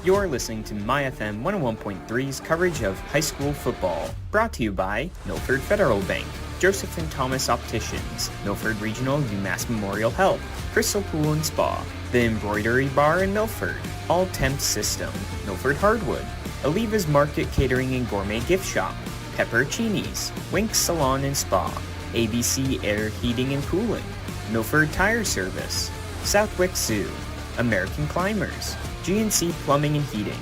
You're listening to MyFM 101.3's coverage of high school football, brought to you by Milford Federal Bank, Joseph and Thomas Opticians, Milford Regional UMass Memorial Health, Crystal Pool and Spa, The Embroidery Bar in Milford, All Temps System, Milford Hardwood, Oliva's Market Catering and Gourmet Gift Shop, Peppercinis, Winks Salon and Spa, ABC Air Heating and Cooling, Milford Tire Service, Southwick Zoo, American Climbers, GNC Plumbing and Heating,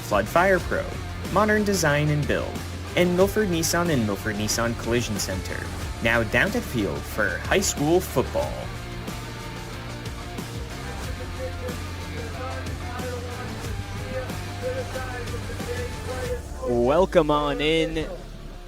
Flood Fire Pro, Modern Design and Build, and Milford Nissan and Milford Nissan Collision Center. Now down to the field for high school football. Welcome on in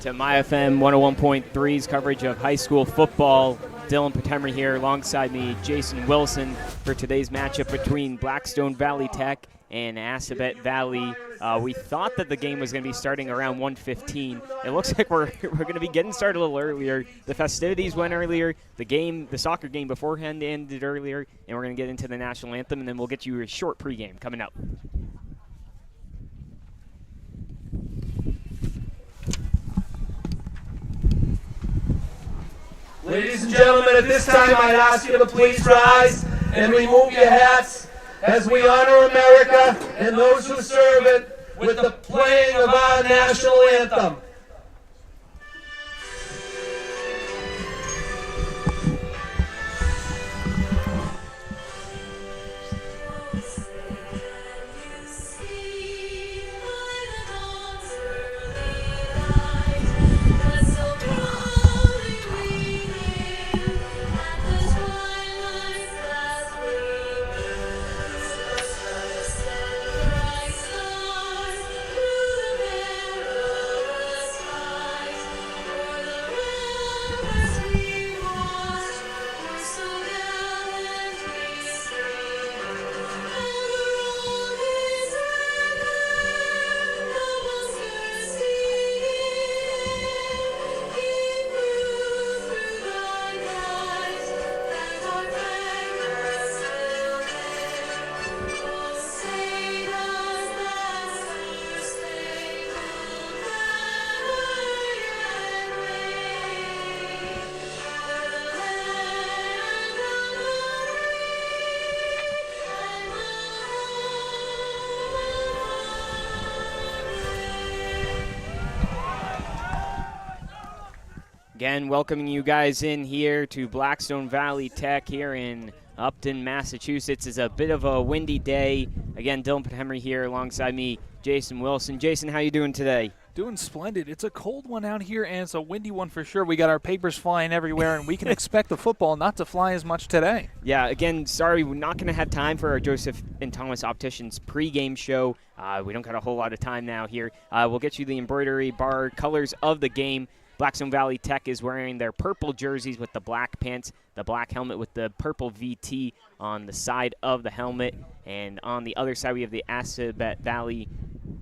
to MyFM 101.3's coverage of high school football. Dylan Patemry here alongside me, Jason Wilson, for today's matchup between Blackstone Valley Tech and Assabet Valley. We thought that the game was going to be starting around 1:15. It looks like we're going to be getting started a little earlier. The festivities went earlier. The soccer game beforehand ended earlier, and we're going to get into the national anthem, and then we'll get you a short pregame coming up. Ladies and gentlemen, at this time I'd ask you to please rise and remove your hats as we honor America and those who serve it with the playing of our national anthem. Again, welcoming you guys in here to Blackstone Valley Tech here in Upton, Massachusetts. It's a bit of a windy day. Again, Dylan Patemry here alongside me, Jason Wilson. Jason, how you doing today? Doing splendid. It's a cold one out here, and it's a windy one for sure. We got our papers flying everywhere, and we can expect the football not to fly as much today. Yeah, again, sorry, we're not going to have time for our Joseph and Thomas Opticians pregame show. We don't got a whole lot of time now here. We'll get you the embroidery bar colors of the game. Blackstone Valley Tech is wearing their purple jerseys with the black pants, the black helmet with the purple VT on the side of the helmet. And on the other side, we have the Assabet Valley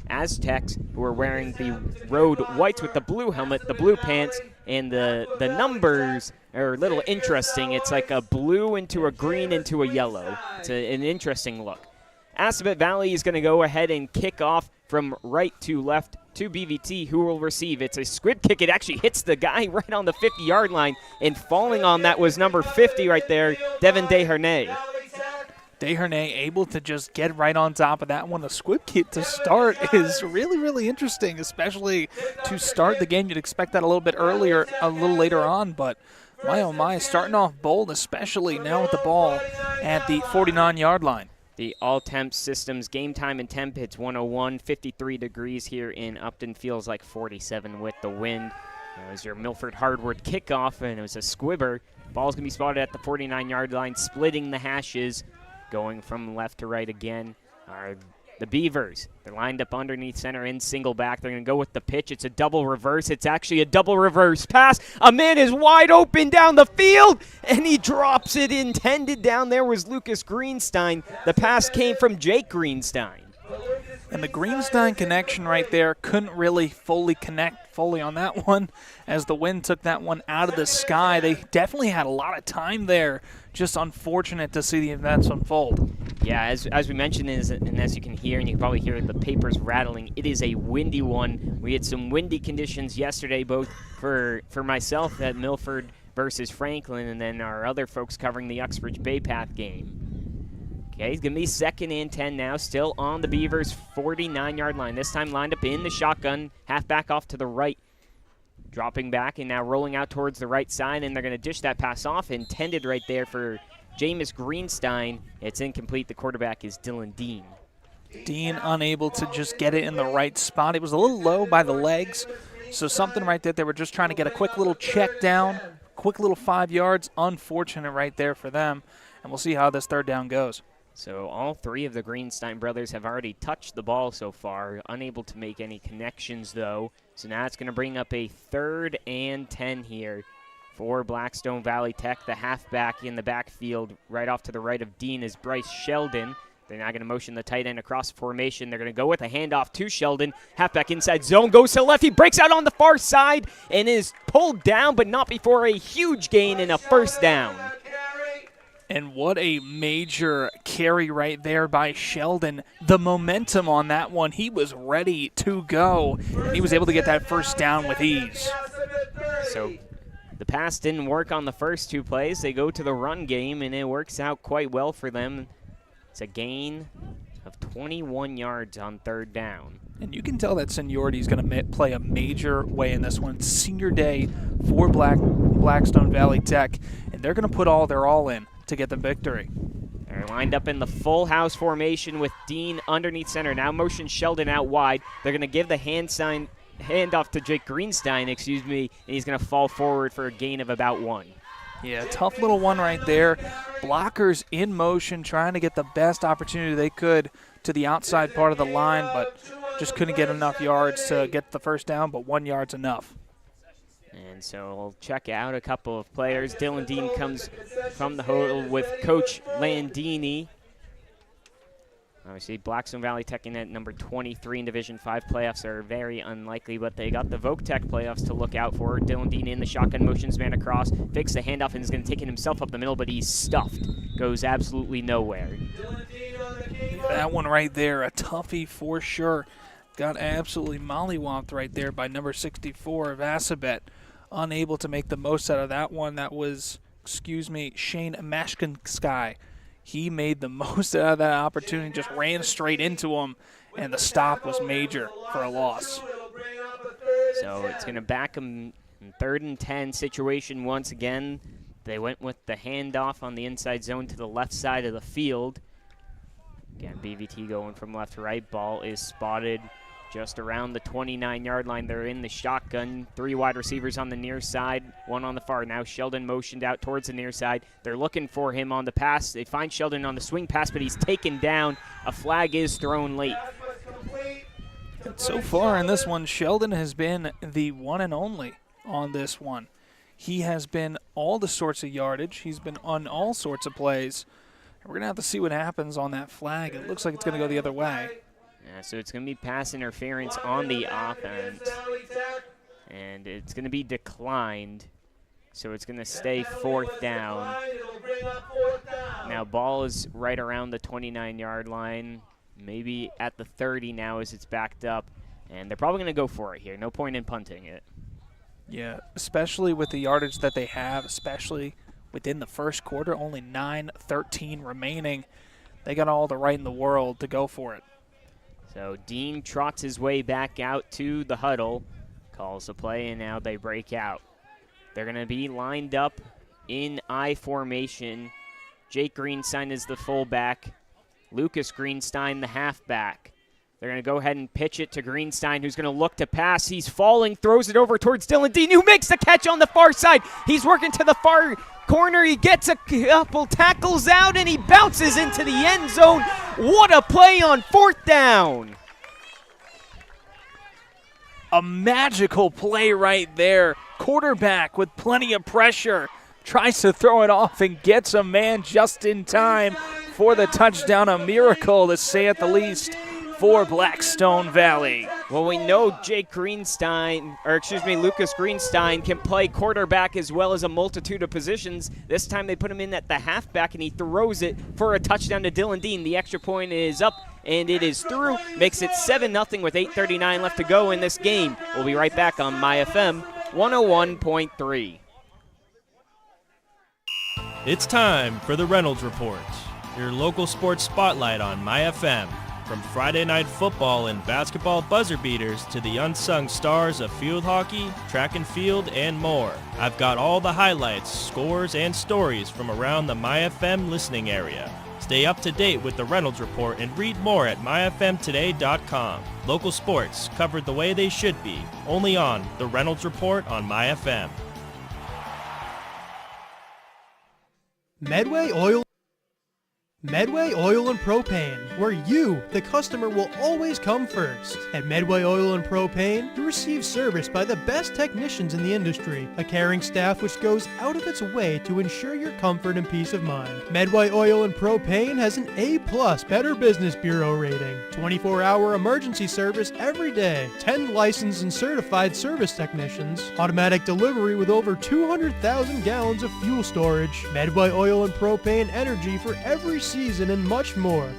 Aztecs, who are wearing the road whites with the blue helmet, the blue pants, and the numbers are a little interesting. It's like a blue into a green into a yellow. It's an interesting look. Assabet Valley is going to go ahead and kick off from right to left to BVT, who will receive. It's a squib kick. It actually hits the guy right on the 50-yard line, and falling on that was number 50 right there, Devin Desharnais. Desharnais able to just get right on top of that one. The squib kick to start is really, really interesting, especially to start the game. You'd expect that a little bit earlier, a little later on, but my oh my, starting off bold, especially now with the ball at the 49-yard line. The all-temp systems game time and temp, it's 101, 53 degrees here in Upton. Feels like 47 with the wind. It was your Milford Hardwood kickoff, and it was a squibber. Ball's going to be spotted at the 49-yard line, splitting the hashes. Going from left to right again are the Beavers. They're lined up underneath center in single back. They're going to go with the pitch. It's a double reverse. It's actually a double reverse pass. A man is wide open down the field, and he drops it. Intended down there was Lucas Greenstein. The pass came from Jake Greenstein. And the Greenstein connection right there couldn't really fully connect on that one as the wind took that one out of the sky. They definitely had a lot of time there just unfortunate to see the events unfold. Yeah, as we mentioned, and as you can hear, and you can probably hear the papers rattling, it is a windy one. We had some windy conditions yesterday, both for myself at Milford versus Franklin, and then our other folks covering the Uxbridge Bay Path game. Okay, he's going to be 2nd and 10 now, still on the Beavers' 49-yard line. This time lined up in the shotgun, halfback off to the right. Dropping back and now rolling out towards the right side, and they're going to dish that pass off, intended right there for Jameis Greenstein. It's incomplete. The quarterback is Dylan Dean. Dean unable to just get it in the right spot. It was a little low by the legs, so something right there. They were just trying to get a quick little check down, quick little 5 yards. Unfortunate right there for them, and we'll see how this 3rd down goes. So all 3 of the Greenstein brothers have already touched the ball so far, unable to make any connections though. So now it's going to bring up a 3rd and 10 here for Blackstone Valley Tech. The halfback in the backfield right off to the right of Dean is Bryce Sheldon. They're now going to motion the tight end across the formation. They're going to go with a handoff to Sheldon. Halfback inside zone, goes to the left. He breaks out on the far side and is pulled down, but not before a huge gain and a 1st down. And what a major carry right there by Sheldon. The momentum on that one, he was ready to go. And he was able to get that 1st down with ease. So the pass didn't work on the first 2 plays. They go to the run game, and it works out quite well for them. It's a gain of 21 yards on 3rd down. And you can tell that seniority is going to play a major way in this one. It's senior day for Blackstone Valley Tech, and they're going to put all their all in to get the victory. They're lined up in the full house formation with Dean underneath center. Now motion Sheldon out wide. They're going to give the handoff to Jake Greenstein, and he's going to fall forward for a gain of about 1. Yeah, tough little one right there. Blockers in motion, trying to get the best opportunity they could to the outside part of the line, but just couldn't get enough yards to get the 1st down, but 1 yard's enough. And so we'll check out a couple of players. Dylan Dean comes from the huddle with Coach Landini. Obviously, Blackstone Valley Tech in at number 23 in Division 5 playoffs are very unlikely, but they got the Voc Tech playoffs to look out for. Dylan Dean in the shotgun, motions man across, fakes the handoff, and is going to take it himself up the middle, but he's stuffed. Goes absolutely nowhere. That one right there, a toughie for sure. Got absolutely mollywopped right there by number 64 of Assabet. Unable to make the most out of that one. That was, Shane Mashkinsky. He made the most out of that opportunity, just ran straight into him, and the stop was major for a loss. So it's going to back him in 3rd and 10 situation once again. They went with the handoff on the inside zone to the left side of the field. Again, BVT going from left to right. Ball is spotted just around the 29-yard line. They're in the shotgun. 3 wide receivers on the near side, 1 on the far. Now Sheldon motioned out towards the near side. They're looking for him on the pass. They find Sheldon on the swing pass, but he's taken down. A flag is thrown late. And so far in this one, Sheldon has been the one and only on this one. He has been all the sorts of yardage. He's been on all sorts of plays. We're going to have to see what happens on that flag. It looks like it's going to go the other way. Yeah, so it's going to be pass interference on the offense, and it's going to be declined, so it's going to stay 4th down. Now ball is right around the 29-yard line, maybe at the 30 now as it's backed up, and they're probably going to go for it here. No point in punting it. Yeah, especially with the yardage that they have, especially within the first quarter, only 9:13 remaining. They got all the right in the world to go for it. So Dean trots his way back out to the huddle, calls the play, and now they break out. They're going to be lined up in I formation. Jake Greenstein is the fullback. Lucas Greenstein, the halfback. They're going to go ahead and pitch it to Greenstein, who's going to look to pass. He's falling, throws it over towards Dylan Dean, who makes the catch on the far side. He's working to the far corner. He gets a couple tackles out, and he bounces into the end zone. What a play on 4th down. A magical play right there. Quarterback with plenty of pressure. Tries to throw it off and gets a man just in time for the touchdown. A miracle, to say at the least, for Blackstone Valley. Well, we know Lucas Greenstein can play quarterback as well as a multitude of positions. This time they put him in at the halfback, and he throws it for a touchdown to Dylan Dean. The extra point is up, and it is through. Makes it 7-0 with 8:39 left to go in this game. We'll be right back on MyFM 101.3. It's time for the Reynolds Report, your local sports spotlight on MyFM. From Friday night football and basketball buzzer beaters to the unsung stars of field hockey, track and field, and more. I've got all the highlights, scores, and stories from around the MyFM listening area. Stay up to date with the Reynolds Report and read more at myfmtoday.com. Local sports covered the way they should be, only on the Reynolds Report on MyFM. Medway Oil and Propane, where you, the customer, will always come first. At Medway Oil and Propane, you receive service by the best technicians in the industry, a caring staff which goes out of its way to ensure your comfort and peace of mind. Medway Oil and Propane has an A+ Better Business Bureau rating, 24-hour emergency service every day, 10 licensed and certified service technicians, automatic delivery with over 200,000 gallons of fuel storage, Medway Oil and Propane energy for every season, and much more.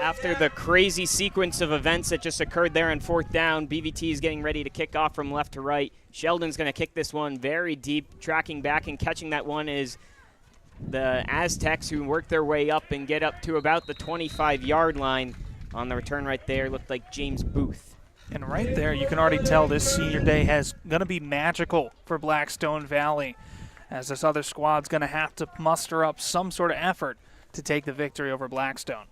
After the crazy sequence of events that just occurred there on 4th down, BVT is getting ready to kick off from left to right. Sheldon's going to kick this one very deep, tracking back and catching that one is the Aztecs, who work their way up and get up to about the 25-yard line. On the return right there, looked like James Booth. And right there, you can already tell this senior day is going to be magical for Blackstone Valley, as this other squad's going to have to muster up some sort of effort to take the victory over Blackstone.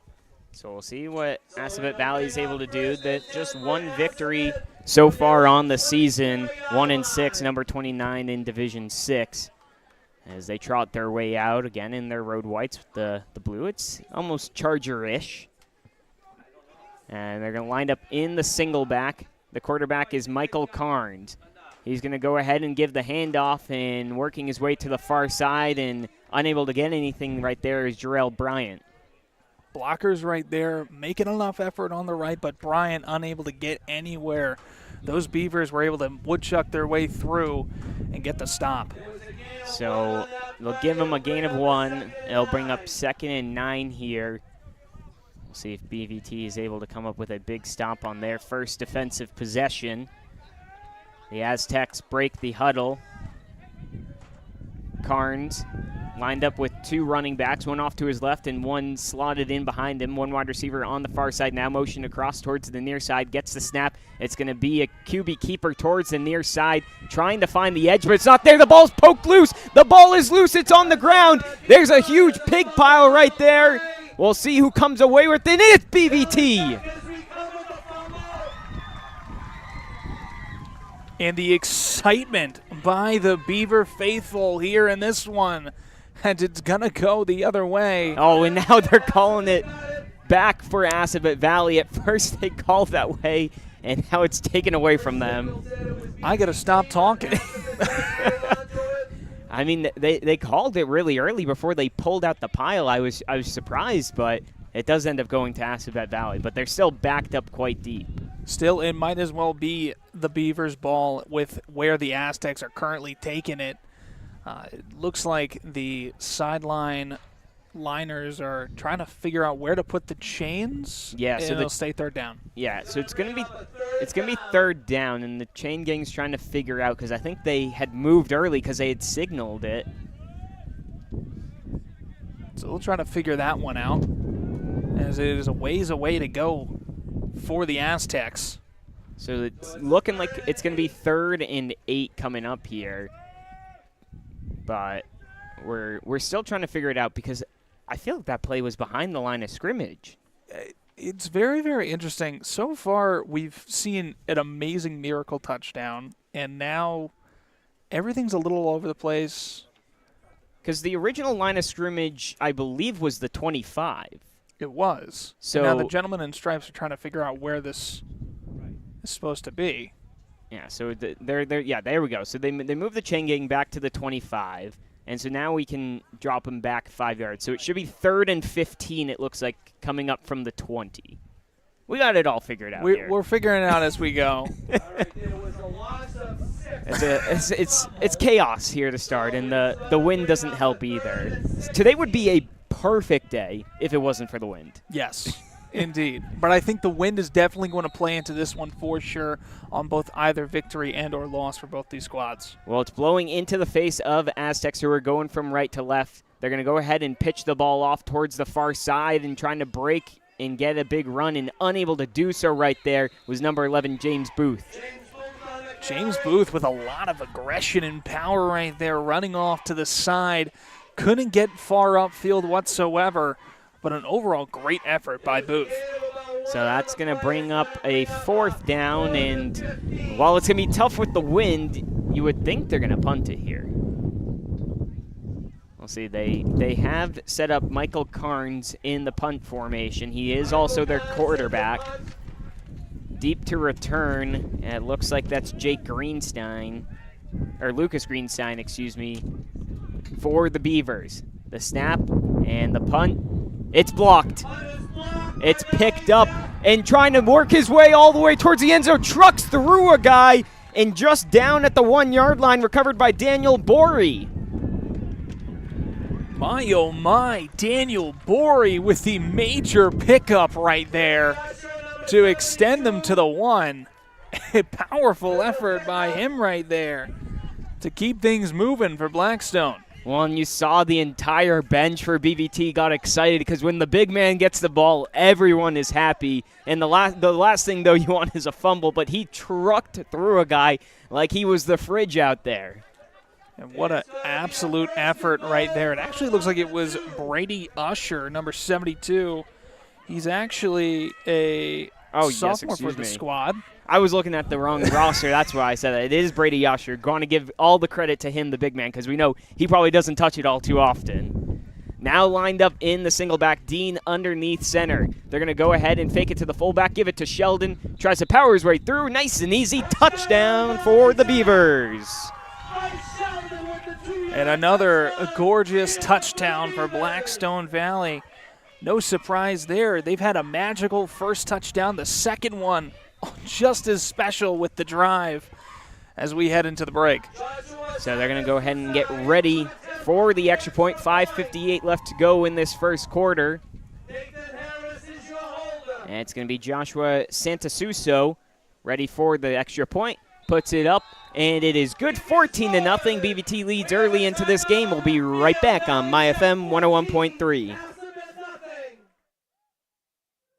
So we'll see what Assabet Valley is able to do. That just one victory so far on the season, 1-6, number 29 in Division 6. As they trot their way out again in their road whites with the blue. It's almost Charger-ish. And they're going to line up in the single back. The quarterback is Michael Carnes. He's going to go ahead and give the handoff, and working his way to the far side and unable to get anything right there is Jarrell Bryant. Blockers right there, making enough effort on the right, but Bryant unable to get anywhere. Those Beavers were able to woodchuck their way through and get the stop. So they'll give him a gain of 1. It'll bring up 2nd and 9 here. We'll see if BVT is able to come up with a big stop on their first defensive possession. The Aztecs break the huddle. Carnes lined up with 2 running backs, one off to his left and one slotted in behind him. One wide receiver on the far side now, motion across towards the near side, gets the snap. It's going to be a QB keeper towards the near side, trying to find the edge, but it's not there. The ball's poked loose. The ball is loose. It's on the ground. There's a huge pig pile right there. We'll see who comes away with it. It's BVT. And the excitement by the Beaver faithful here in this one, and it's going to go the other way. Oh, and now they're calling it back for Assabet Valley. At first they called that way, and now it's taken away from them. I got to stop talking. I mean, they called it really early before they pulled out the pile. I was surprised, but it does end up going to Assabet Valley. But they're still backed up quite deep. Still, it might as well be the Beavers' ball with where the Aztecs are currently taking it. It looks like the sideline liners are trying to figure out where to put the chains. Yeah, so they'll stay 3rd down. Yeah, so it's gonna be 3rd down, and the chain gang's trying to figure out, because I think they had moved early because they had signaled it. So we'll try to figure that one out, as it is a ways away to go for the Aztecs. So it's looking like it's going to be 3rd and 8 coming up here. But we're still trying to figure it out, because I feel like that play was behind the line of scrimmage. It's very, very interesting. So far, we've seen an amazing miracle touchdown, and now everything's a little all over the place. Because the original line of scrimmage, I believe, was the 25. It was. So now the gentlemen in stripes are trying to figure out where this is supposed to be. Yeah, so there we go. So they move the chain gang back to the 25, and so now we can drop them back 5 yards. So it should be 3rd and 15, it looks like, coming up from the 20. We got it all figured out here. We're figuring it out as we go. It's chaos here to start, and the wind doesn't help either. Today would be a perfect day if it wasn't for the wind. Yes, indeed. But I think the wind is definitely going to play into this one for sure on both either victory and or loss for both these squads. Well, it's blowing into the face of Aztecs, who are going from right to left. They're going to go ahead and pitch the ball off towards the far side and trying to break and get a big run, and unable to do so right there was number 11, James Booth. James Booth with a lot of aggression and power right there, running off to the side. Couldn't get far upfield whatsoever, but an overall great effort by Booth. So that's going to bring up a 4th down, and while it's going to be tough with the wind, you would think they're going to punt it here. We'll see. They have set up Michael Carnes in the punt formation. He is also their quarterback. Deep to return, and it looks like that's Jake Greenstein, or Lucas Greenstein, excuse me, for the Beavers. The snap and the punt, it's blocked. It's picked up, and trying to work his way all the way towards the end zone, trucks through a guy, and just down at the 1-yard line, recovered by Daniel Borey. My, oh my, Daniel Borey with the major pickup right there to extend them to the 1. A powerful effort by him right there to keep things moving for Blackstone. Well, and you saw the entire bench for BVT got excited because when the big man gets the ball, everyone is happy. And the last thing, though, you want is a fumble, but he trucked through a guy like he was the fridge out there. And what an absolute effort right there. It actually looks like it was Brady Usher, number 72. He's actually a sophomore for the squad. I was looking at the wrong roster. That's why I said that. It is Brady Usher. Going to give all the credit to him, the big man, because we know he probably doesn't touch it all too often. Now lined up in the single back, Dean underneath center. They're going to go ahead and fake it to the fullback, give it to Sheldon. Tries to power his way through. Nice and easy touchdown for the Beavers. And another gorgeous touchdown for Blackstone Valley. No surprise there. They've had a magical first touchdown. The second one just as special with the drive as we head into the break. So they're going to go ahead and get ready for the extra point. 5:58 left to go in this first quarter. And it's going to be Joshua Santasuso ready for the extra point. Puts it up, and it is good. 14-0. BVT leads early into this game. We'll be right back on MyFM 101.3.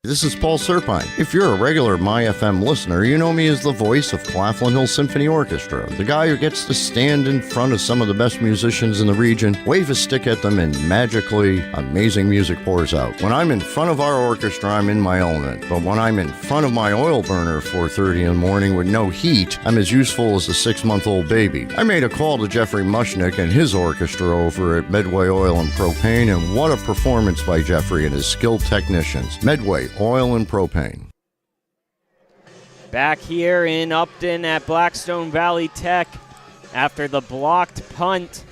This is Paul Serpine. If you're a regular MyFM listener, you know me as the voice of Claflin Hill Symphony Orchestra, the guy who gets to stand in front of some of the best musicians in the region, wave a stick at them, and magically amazing music pours out. When I'm in front of our orchestra, I'm in my element. But when I'm in front of my oil burner at 4:30 in the morning with no heat, I'm as useful as a 6-month-old baby. I made a call to Jeffrey Mushnick and his orchestra over at Medway Oil and Propane, and what a performance by Jeffrey and his skilled technicians. Medway Oil and Propane. Back here in Upton at Blackstone Valley Tech after the blocked punt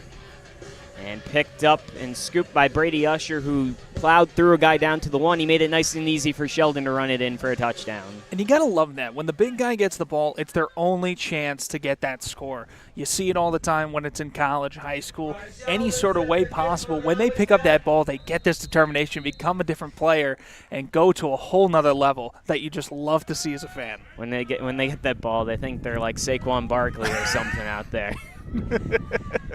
and picked up and scooped by Brady Usher, who plowed through a guy down to the 1. He made it nice and easy for Sheldon to run it in for a touchdown. And you got to love that. When the big guy gets the ball, it's their only chance to get that score. You see it all the time when it's in college, high school, any sort of way possible. When they pick up that ball, they get this determination, become a different player, and go to a whole nother level that you just love to see as a fan. When they get that ball, they think they're like Saquon Barkley or something out there.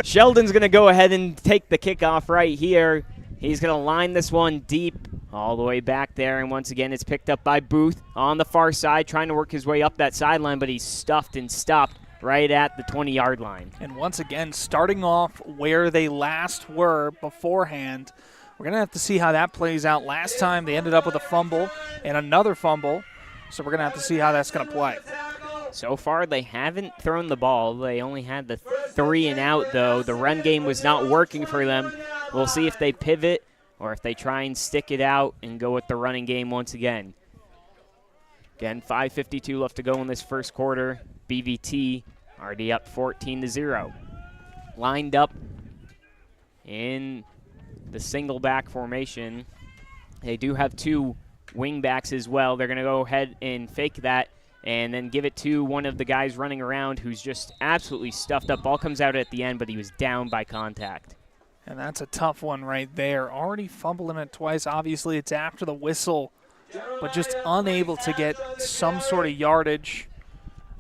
Sheldon's going to go ahead and take the kickoff right here. He's going to line this one deep all the way back there, and once again it's picked up by Booth on the far side, trying to work his way up that sideline, but he's stuffed and stopped right at the 20-yard line. And once again, starting off where they last were beforehand. We're going to have to see how that plays out. Last time they ended up with a fumble and another fumble, so we're going to have to see how that's going to play. So far, they haven't thrown the ball. They only had the 3 and out, though. The run game was not working for them. We'll see if they pivot or if they try and stick it out and go with the running game once again. Again, 5:52 left to go in this first quarter. BVT already up 14-0. Lined up in the single back formation. They do have 2 wing backs as well. They're going to go ahead and fake that and then give it to one of the guys running around who's just absolutely stuffed up. Ball comes out at the end, but he was down by contact. And that's a tough one right there. Already fumbling it twice. Obviously, it's after the whistle, but just unable to get some sort of yardage.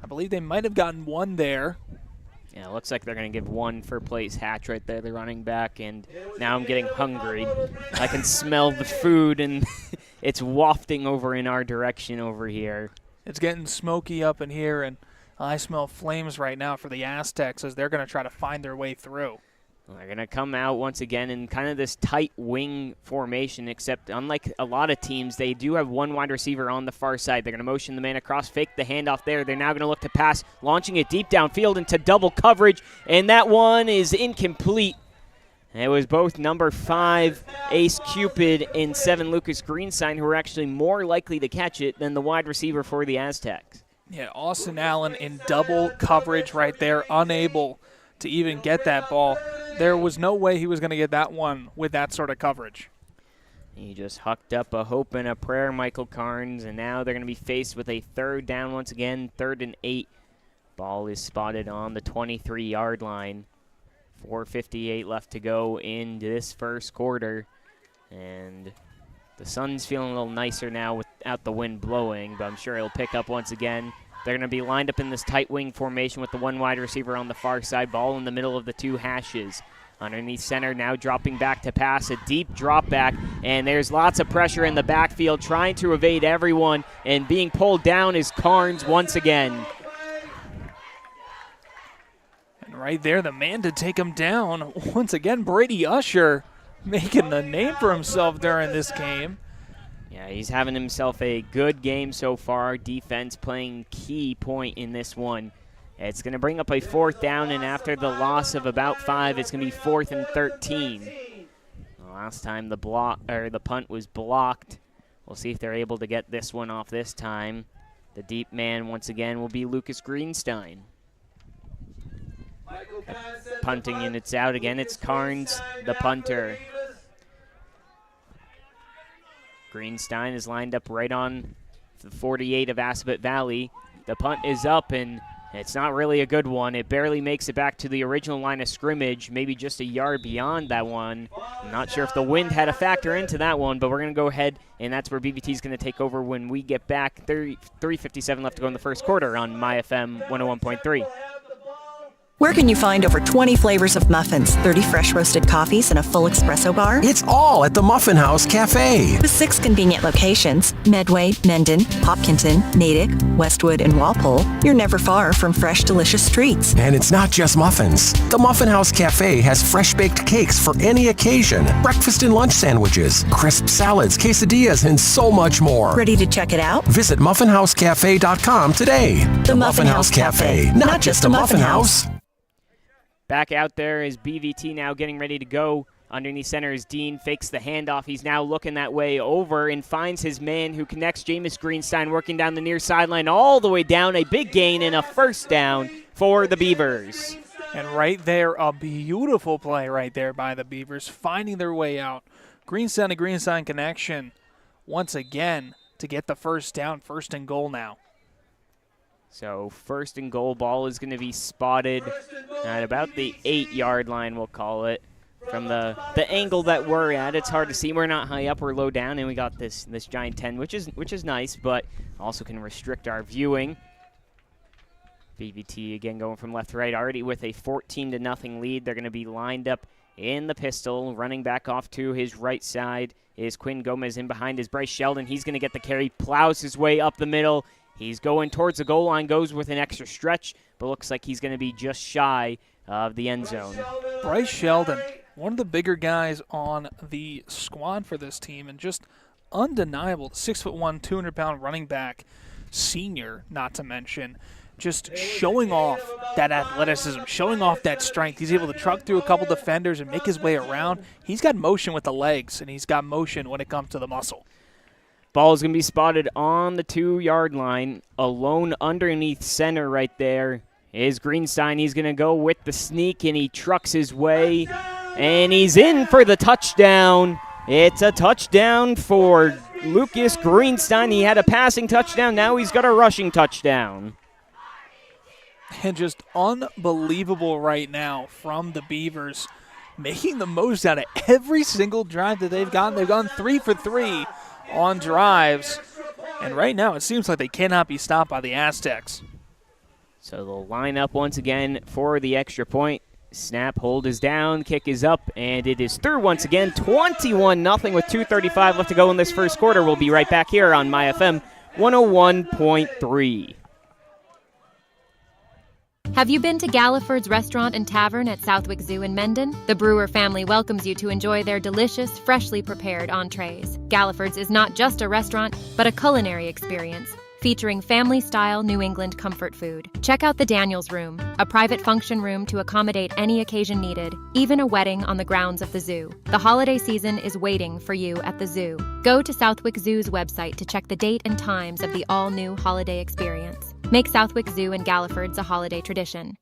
I believe they might have gotten one there. Yeah, it looks like they're going to give one for place Hatch right there, the running back, and now I'm getting hungry. I can smell the food, and it's wafting over in our direction over here. It's getting smoky up in here, and I smell flames right now for the Aztecs as they're going to try to find their way through. Well, they're going to come out once again in kind of this tight wing formation, except unlike a lot of teams, they do have one wide receiver on the far side. They're going to motion the man across, fake the handoff there. They're now going to look to pass, launching it deep downfield into double coverage, and that one is incomplete. It was both number 5, Ace Cupid, and 7, Lucas Greenstein, who were actually more likely to catch it than the wide receiver for the Aztecs. Yeah, Austin Allen in double coverage right there, unable to even get that ball. There was no way he was going to get that one with that sort of coverage. He just hucked up a hope and a prayer, Michael Carnes, and now they're going to be faced with a third down once again, 3rd and 8. Ball is spotted on the 23-yard line. 4:58 left to go in this first quarter, and the sun's feeling a little nicer now without the wind blowing, but I'm sure it'll pick up once again. They're going to be lined up in this tight wing formation with the one wide receiver on the far side, ball in the middle of the two hashes. Underneath center, now dropping back to pass, a deep drop back, and there's lots of pressure in the backfield, trying to evade everyone, and being pulled down is Carnes once again. And right there, the man to take him down, once again, Brady Usher making the name for himself during this game. Yeah, he's having himself a good game so far. Defense playing key point in this one. It's going to bring up a 4th down, and after the loss of about 5, it's going to be 4th and 13. Last time the punt was blocked. We'll see if they're able to get this one off this time. The deep man once again will be Lucas Greenstein. Punting units out again. It's Carnes, the punter. Greenstein is lined up right on the 48 of Assabet Valley. The punt is up, and it's not really a good one. It barely makes it back to the original line of scrimmage, maybe just a yard beyond that one. I'm not sure if the wind had a factor into that one, but we're going to go ahead, and that's where BVT is going to take over when we get back. 3:57 left to go in the first quarter on MyFM 101.3. Where can you find over 20 flavors of muffins, 30 fresh roasted coffees, and a full espresso bar? It's all at the Muffin House Cafe. With 6 convenient locations, Medway, Mendon, Hopkinton, Natick, Westwood, and Walpole, you're never far from fresh, delicious treats. And it's not just muffins. The Muffin House Cafe has fresh-baked cakes for any occasion, breakfast and lunch sandwiches, crisp salads, quesadillas, and so much more. Ready to check it out? Visit muffinhousecafe.com today. The Muffin House Cafe, not just a muffin house. Back out there is BVT now getting ready to go. Underneath center is Dean, fakes the handoff. He's now looking that way over and finds his man who connects Jameis Greenstein working down the near sideline all the way down. A big gain and a 1st down for the Beavers. And right there, a beautiful play right there by the Beavers, finding their way out. Greenstein to Greenstein connection once again to get the 1st down, 1st and goal now. So 1st and goal, ball is going to be spotted at about the 8-yard line, we'll call it. From the angle that we're at, it's hard to see. We're not high up, we're low down, and we got this giant 10, which is nice, but also can restrict our viewing. BVT again going from left to right, already with a 14-0 lead. They're going to be lined up in the pistol. Running back off to his right side is Quinn Gomez. In behind is Bryce Sheldon. He's going to get the carry, plows his way up the middle. He's going towards the goal line, goes with an extra stretch, but looks like he's going to be just shy of the end zone. Bryce Sheldon, one of the bigger guys on the squad for this team, and just undeniable. 6'1", 200-pound running back, senior, not to mention, just showing off that athleticism, showing off that strength. He's able to truck through a couple defenders and make his way around. He's got motion with the legs, and he's got motion when it comes to the muscle. Ball is going to be spotted on the 2-yard line. Alone underneath center right there is Greenstein. He's going to go with the sneak, and he trucks his way, and he's in for the touchdown. It's a touchdown for Lucas Greenstein. He had a passing touchdown. Now he's got a rushing touchdown. And just unbelievable right now from the Beavers, making the most out of every single drive that they've gotten. They've gone 3 for 3 on drives. And right now it seems like they cannot be stopped by the Aztecs. So they'll line up once again for the extra point. Snap, hold is down, kick is up, and it is through once again. 21-0 with 2:35 left to go in this first quarter. We'll be right back here on MyFM 101.3. Have you been to Galliford's Restaurant and Tavern at Southwick Zoo in Mendon? The Brewer family welcomes you to enjoy their delicious, freshly prepared entrees. Galliford's is not just a restaurant, but a culinary experience, featuring family-style New England comfort food. Check out the Daniels Room, a private function room to accommodate any occasion needed, even a wedding on the grounds of the zoo. The holiday season is waiting for you at the zoo. Go to Southwick Zoo's website to check the date and times of the all-new holiday experience. Make Southwick Zoo and Galliford's a holiday tradition.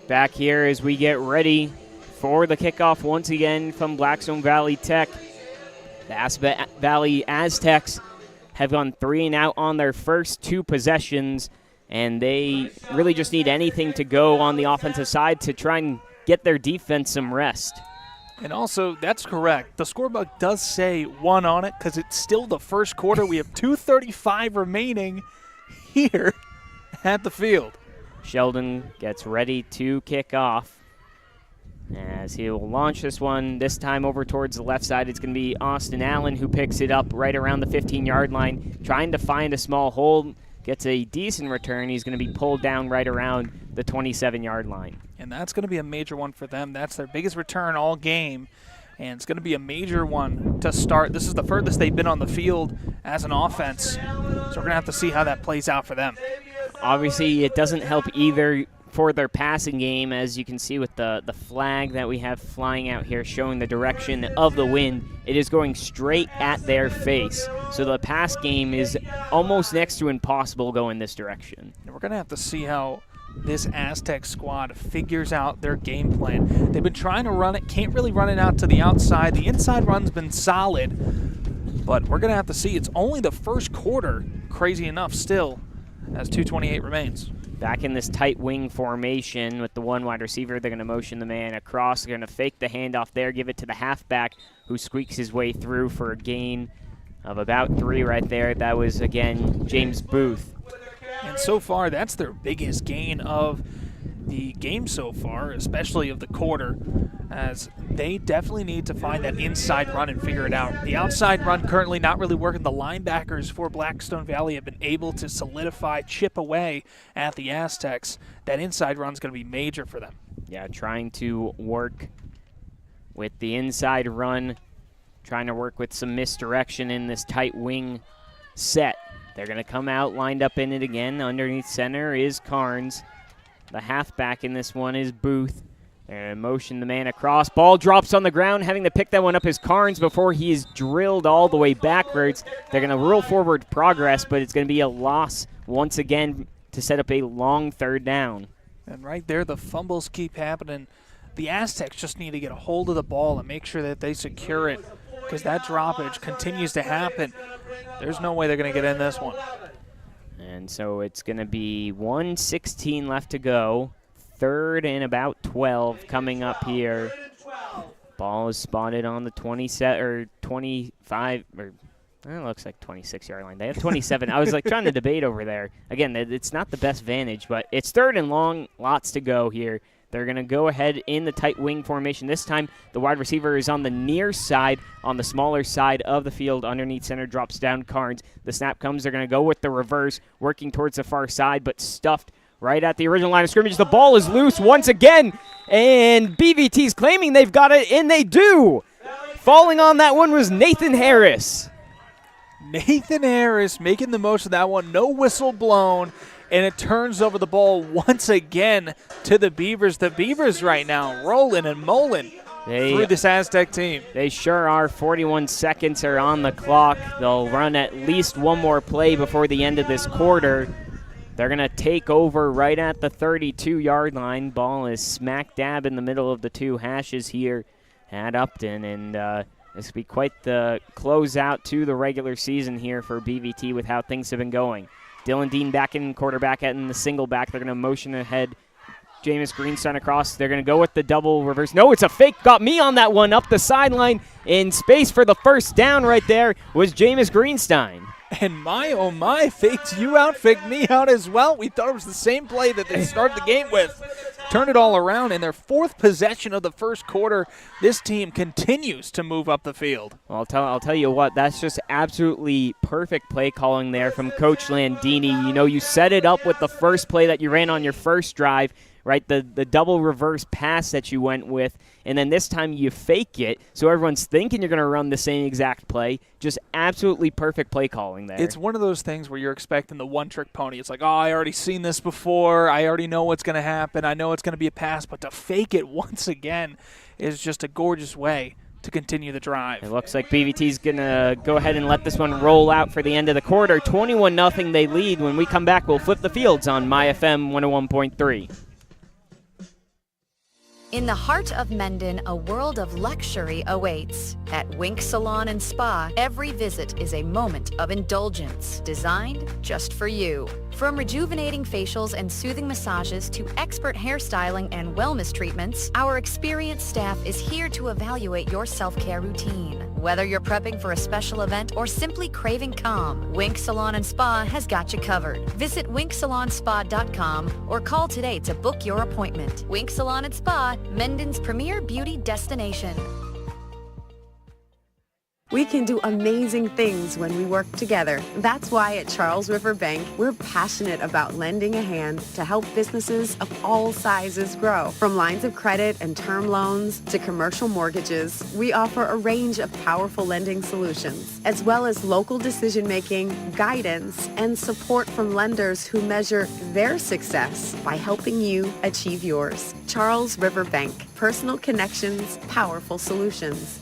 Back here as we get ready for the kickoff once again from Blackstone Valley Tech. The Assabet Valley Aztecs have gone 3 and out on their first 2 possessions, and they really just need anything to go on the offensive side to try and get their defense some rest. And also, that's correct. The scorebook does say 1 on it because it's still the first quarter. We have 2:35 remaining here at the field. Sheldon gets ready to kick off as he will launch this one. This time over towards the left side, it's going to be Austin Allen who picks it up right around the 15-yard line, trying to find a small hole. Gets a decent return. He's going to be pulled down right around the 27-yard line. And that's going to be a major one for them. That's their biggest return all game, and it's going to be a major one to start. This is the furthest they've been on the field as an offense, so we're going to have to see how that plays out for them. Obviously, it doesn't help either for their passing game, as you can see with the flag that we have flying out here showing the direction of the wind. It is going straight at their face. So the pass game is almost next to impossible going this direction. And we're going to have to see how this Aztec squad figures out their game plan. They've been trying to run it, can't really run it out to the outside. The inside run's been solid, but we're going to have to see. It's only the first quarter, crazy enough still, as 2:28 remains. Back in this tight wing formation with the 1 wide receiver, they're going to motion the man across. They're going to fake the handoff there, give it to the halfback who squeaks his way through for a gain of about 3 right there. That was, again, James Booth. And so far, that's their biggest gain of the game so far, especially of the quarter, as they definitely need to find that inside run and figure it out. The outside run currently not really working. The linebackers for Blackstone Valley have been able to solidify, chip away at the Aztecs. That inside run is going to be major for them. Yeah, trying to work with the inside run, trying to work with some misdirection in this tight wing set. They're going to come out, lined up in it again. Underneath center is Carnes. The halfback in this one is Booth. They're going to motion the man across. Ball drops on the ground. Having to pick that one up is Carnes before he is drilled all the way backwards. They're going to roll forward progress, but it's going to be a loss once again to set up a long 3rd down. And right there, the fumbles keep happening. The Aztecs just need to get a hold of the ball and make sure that they secure it, because that droppage continues to happen. There's no way they're going to get in this one. And so it's going to be 1:16 left to go. 3rd and about 12 coming up here. Ball is spotted on the 25, or it looks like 26-yard line. They have 27. I was like trying to debate over there. Again, it's not the best vantage, but it's 3rd and long. Lots to go here. They're going to go ahead in the tight wing formation. This time, the wide receiver is on the near side, on the smaller side of the field. Underneath center, drops down Carnes. The snap comes. They're going to go with the reverse, working towards the far side, but stuffed right at the original line of scrimmage. The ball is loose once again, and BVT's claiming they've got it, and they do. Falling on that one was Nathan Harris. Nathan Harris making the most of that one. No whistle blown. And it turns over the ball once again to the Beavers. The Beavers right now rolling and mulling through this Aztec team. They sure are. 41 seconds are on the clock. They'll run at least one more play before the end of this quarter. They're going to take over right at the 32-yard line. Ball is smack dab in the middle of the 2 hashes here at Upton. And This will be quite the closeout to the regular season here for BVT with how things have been going. Dylan Dean back in quarterback in the single back. They're going to motion ahead. Jameis Greenstein across. They're going to go with the double reverse. No, it's a fake. Got me on that one up the sideline in space for the first down right there was Jameis Greenstein. And my, oh my, faked you out, faked me out as well. We thought it was the same play that they started the game with. Turn it all around in their fourth possession of the first quarter. This team continues to move up the field. Well, I'll tell you what, that's just absolutely perfect play calling there from Coach Landini. You know, you set it up with the first play that you ran on your first drive, right? The double reverse pass that you went with, and then this time you fake it, so everyone's thinking you're going to run the same exact play. Just absolutely perfect play calling there. It's one of those things where you're expecting the one-trick pony. It's like, oh, I already seen this before. I already know what's going to happen. I know it's going to be a pass, but to fake it once again is just a gorgeous way to continue the drive. It looks like BVT's going to go ahead and let this one roll out for the end of the quarter. 21-0 they lead. When we come back, we'll flip the fields on MyFM 101.3. In the heart of Mendon, a world of luxury awaits. At Wink Salon and Spa, every visit is a moment of indulgence, designed just for you. From rejuvenating facials and soothing massages to expert hairstyling and wellness treatments, our experienced staff is here to evaluate your self-care routine. Whether you're prepping for a special event or simply craving calm, Wink Salon and Spa has got you covered. Visit winksalonspa.com or call today to book your appointment. Wink Salon and Spa, Mendon's premier beauty destination. We can do amazing things when we work together. That's why at Charles River Bank, we're passionate about lending a hand to help businesses of all sizes grow. From lines of credit and term loans to commercial mortgages, we offer a range of powerful lending solutions, as well as local decision-making, guidance, and support from lenders who measure their success by helping you achieve yours. Charles River Bank, personal connections, powerful solutions.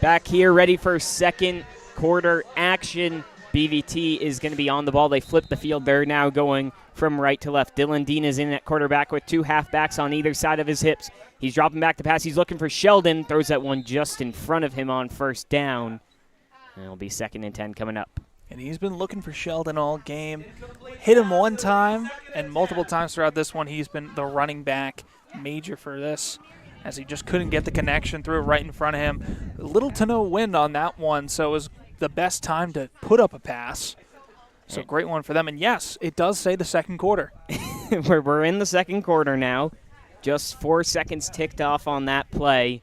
Back here, ready for second quarter action. BVT is going to be on the ball. They flip the field. They're now going from right to left. Dylan Dean is in at quarterback with two halfbacks on either side of his hips. He's dropping back to pass. He's looking for Sheldon. Throws that one just in front of him on first down. And it'll be 2nd and 10 coming up. And he's been looking for Sheldon all game. Hit him one time, and multiple times throughout this one, he's been the running back major for this, as he just couldn't get the connection, threw it right in front of him. Little to no wind on that one, so it was the best time to put up a pass. So great one for them. And yes, it does say the second quarter. We're in the second quarter now. Just 4 seconds ticked off on that play.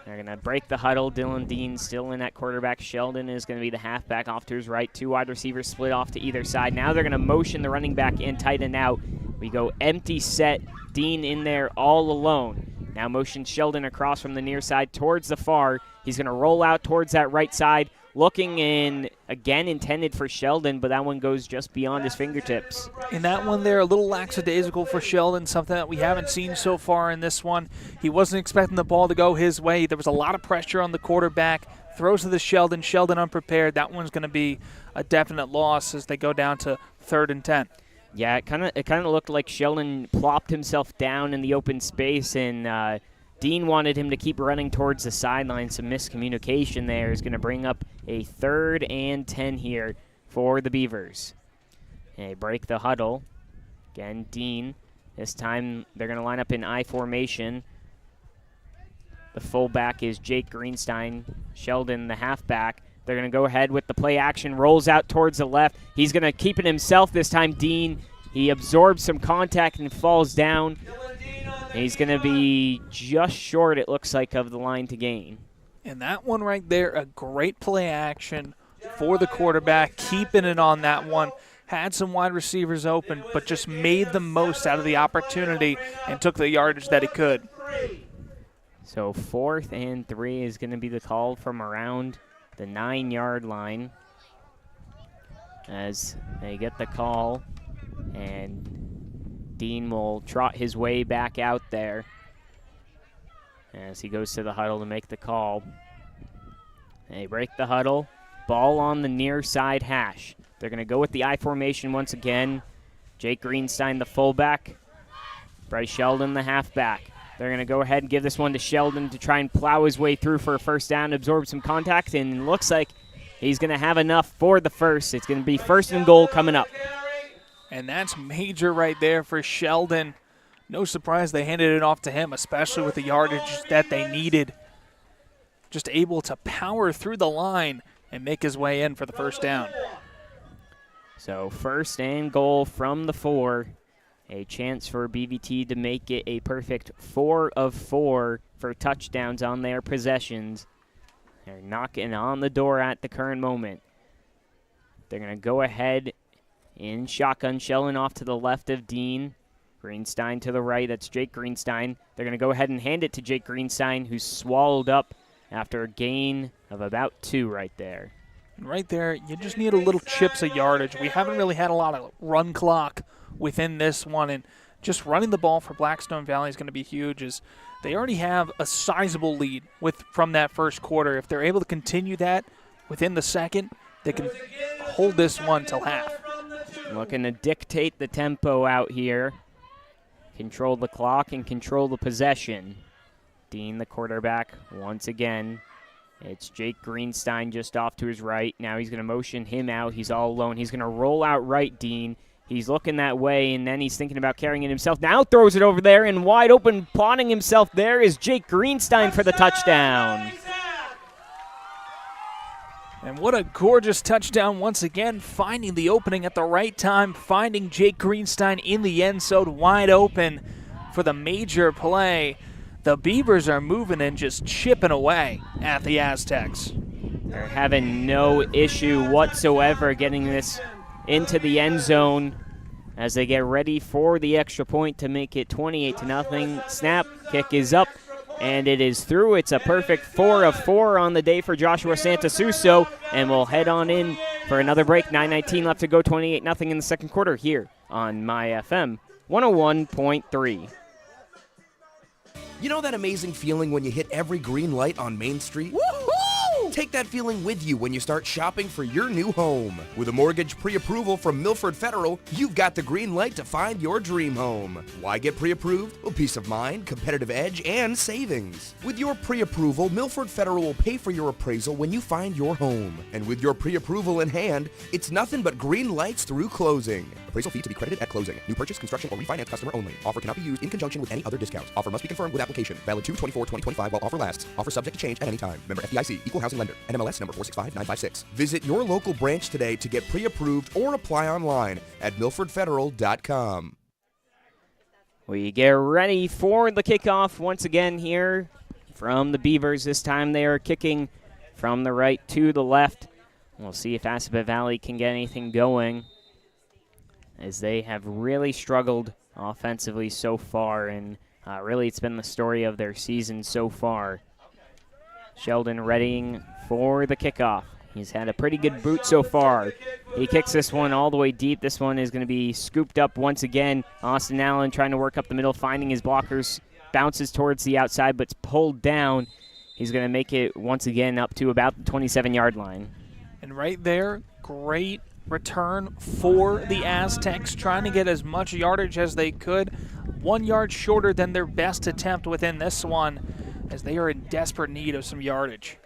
They're going to break the huddle. Dylan Dean still in at quarterback. Sheldon is going to be the halfback off to his right. 2 wide receivers split off to either side. Now they're going to motion the running back in tight and out. We go empty set. Dean in there all alone. Now motion Sheldon across from the near side towards the far. He's going to roll out towards that right side. Looking in, again intended for Sheldon, but that one goes just beyond his fingertips. In that one there, a little lackadaisical for Sheldon, something that we haven't seen so far in this one. He wasn't expecting the ball to go his way. There was a lot of pressure on the quarterback. Throws to the Sheldon. Sheldon unprepared. That one's going to be a definite loss as they go down to 3rd and 10. Yeah, it kind of looked like Sheldon plopped himself down in the open space, and Dean wanted him to keep running towards the sideline. Some miscommunication there is going to bring up a 3rd and 10 here for the Beavers. They break the huddle. Again, Dean. This time they're going to line up in I formation. The fullback is Jake Greenstein. Sheldon, the halfback. They're going to go ahead with the play action. Rolls out towards the left. He's going to keep it himself this time, Dean. He absorbs some contact and falls down. And he's going to be just short, it looks like, of the line to gain. And that one right there, a great play action for the quarterback, keeping it on that one. Had some wide receivers open, but just made the most out of the opportunity and took the yardage that he could. So 4th and 3 is going to be the call from around the 9-yard line as they get the call, and Dean will trot his way back out there as he goes to the huddle to make the call. They break the huddle. Ball on the near side hash. They're going to go with the I formation once again. Jake Greenstein, the fullback. Bryce Sheldon, the halfback. They're going to go ahead and give this one to Sheldon to try and plow his way through for a first down, absorb some contact, and it looks like he's going to have enough for the first. It's going to be 1st and goal coming up. And that's major right there for Sheldon. No surprise they handed it off to him, especially with the yardage that they needed. Just able to power through the line and make his way in for the first down. So 1st and goal from the 4. A chance for BVT to make it a perfect 4 of 4 for touchdowns on their possessions. They're knocking on the door at the current moment. They're going to go ahead in shotgun, Sheldon off to the left of Dean. Greenstein to the right. That's Jake Greenstein. They're going to go ahead and hand it to Jake Greenstein, who's swallowed up after a gain of about 2 right there. Right there, you just need a little chips of yardage. We haven't really had a lot of run clock within this one, and just running the ball for Blackstone Valley is going to be huge, as they already have a sizable lead from that first quarter. If they're able to continue that within the second, they can hold this one till half. Looking to dictate the tempo out here. Control the clock and control the possession. Dean, the quarterback, once again. It's Jake Greenstein just off to his right. Now he's going to motion him out. He's all alone. He's going to roll out right, Dean. He's looking that way, and then he's thinking about carrying it himself. Now throws it over there, and wide open, plotting himself there is Jake Greenstein for the touchdown. And what a gorgeous touchdown once again, finding the opening at the right time, finding Jake Greenstein in the end zone wide open for the major play. The Beavers are moving and just chipping away at the Aztecs. They're having no issue whatsoever getting this into the end zone as they get ready for the extra point to make it 28-0. Snap, kick is up, and it is through. It's a perfect 4 of 4 on the day for Joshua Santasuso, and we'll head on in for another break. 9:19 left to go, 28-0 in the second quarter here on My FM 101.3. You know that amazing feeling when you hit every green light on Main Street? Woohoo! Take that feeling with you when you start shopping for your new home. With a mortgage pre-approval from Milford Federal, you've got the green light to find your dream home. Why get pre-approved? Well, peace of mind, competitive edge, and savings. With your pre-approval, Milford Federal will pay for your appraisal when you find your home. And with your pre-approval in hand, it's nothing but green lights through closing. Appraisal fee to be credited at closing. New purchase, construction, or refinance customer only. Offer cannot be used in conjunction with any other discounts. Offer must be confirmed with application. Valid 2/24/2025 while offer lasts. Offer subject to change at any time. Member FDIC. Equal housing lender. NMLS number 465956. Visit your local branch today to get pre-approved or apply online at milfordfederal.com. We get ready for the kickoff once again here from the Beavers. This time they are kicking from the right to the left. We'll see if Assabet Valley can get anything going, as they have really struggled offensively so far, and really it's been the story of their season so far. Sheldon readying for the kickoff. He's had a pretty good boot so far. He kicks this one all the way deep. This one is going to be scooped up once again. Austin Allen trying to work up the middle, finding his blockers, bounces towards the outside, but it's pulled down. He's going to make it once again up to about the 27-yard line. And right there, great return for the Aztecs, trying to get as much yardage as they could. 1 yard shorter than their best attempt within this one, as they are in desperate need of some yardage.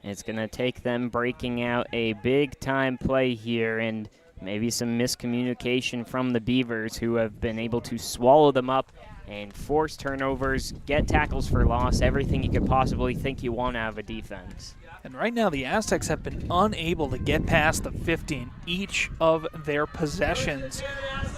It's going to take them breaking out a big-time play here, and maybe some miscommunication from the Beavers, who have been able to swallow them up and force turnovers, get tackles for loss, everything you could possibly think you want out of a defense. And right now, the Aztecs have been unable to get past the 50 in each of their possessions.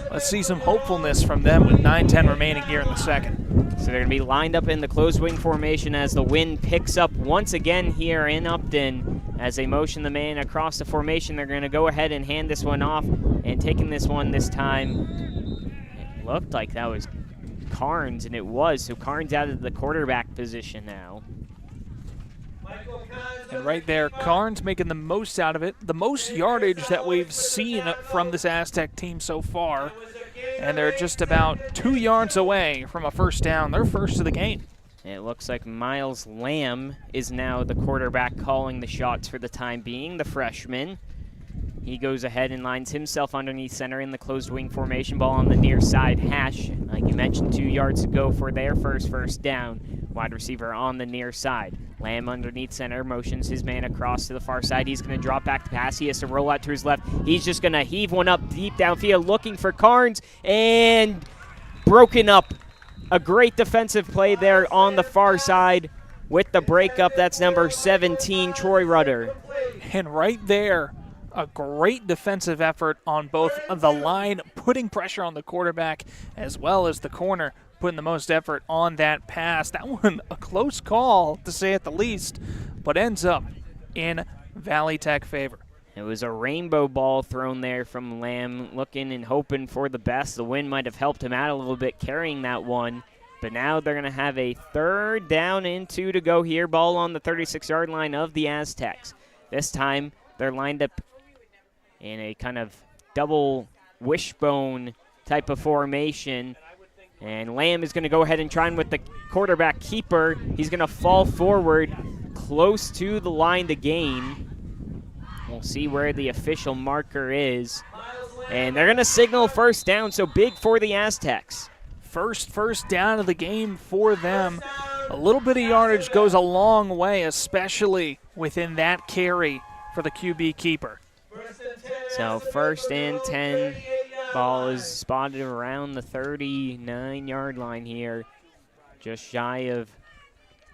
Let's see some hopefulness from them with 9:10 remaining here in the second. So they're going to be lined up in the closed wing formation as the wind picks up once again here in Upton. As they motion the man across the formation, they're going to go ahead and hand this one off. And taking this one this time, it looked like that was Carnes, and it was. So Carnes out of the quarterback position now. And right there, Carnes making the most out of it. The most yardage that we've seen from this Aztec team so far. And they're just about 2 yards away from a first down. They're first of the game. It looks like Miles Lamb is now the quarterback calling the shots for the time being, the freshman. He goes ahead and lines himself underneath center in the closed wing formation. Ball on the near side hash. Like you mentioned, 2 yards to go for their first down. Wide receiver on the near side. Lamb underneath center, motions his man across to the far side. He's going to drop back to pass. He has to roll out to his left. He's just going to heave one up deep downfield looking for Carnes, and broken up. A great defensive play there on the far side with the breakup. That's number 17, Troy Rudder. And right there, a great defensive effort on both the line, putting pressure on the quarterback, as well as the corner, putting the most effort on that pass. That one, a close call, to say at the least, but ends up in Valley Tech favor. It was a rainbow ball thrown there from Lamb, looking and hoping for the best. The wind might have helped him out a little bit carrying that one. But now they're going to have a 3rd down and 2 to go here. Ball on the 36-yard line of the Aztecs. This time they're lined up in a kind of double wishbone type of formation. And Lamb is going to go ahead and try and with the quarterback keeper. He's going to fall forward close to the line to gain. We'll see where the official marker is. And they're going to signal 1st down, so big for the Aztecs. First down of the game for them. A little bit of yardage goes a long way, especially within that carry for the QB keeper. So 1st and 10. Ball is spotted around the 39-yard line here. Just shy of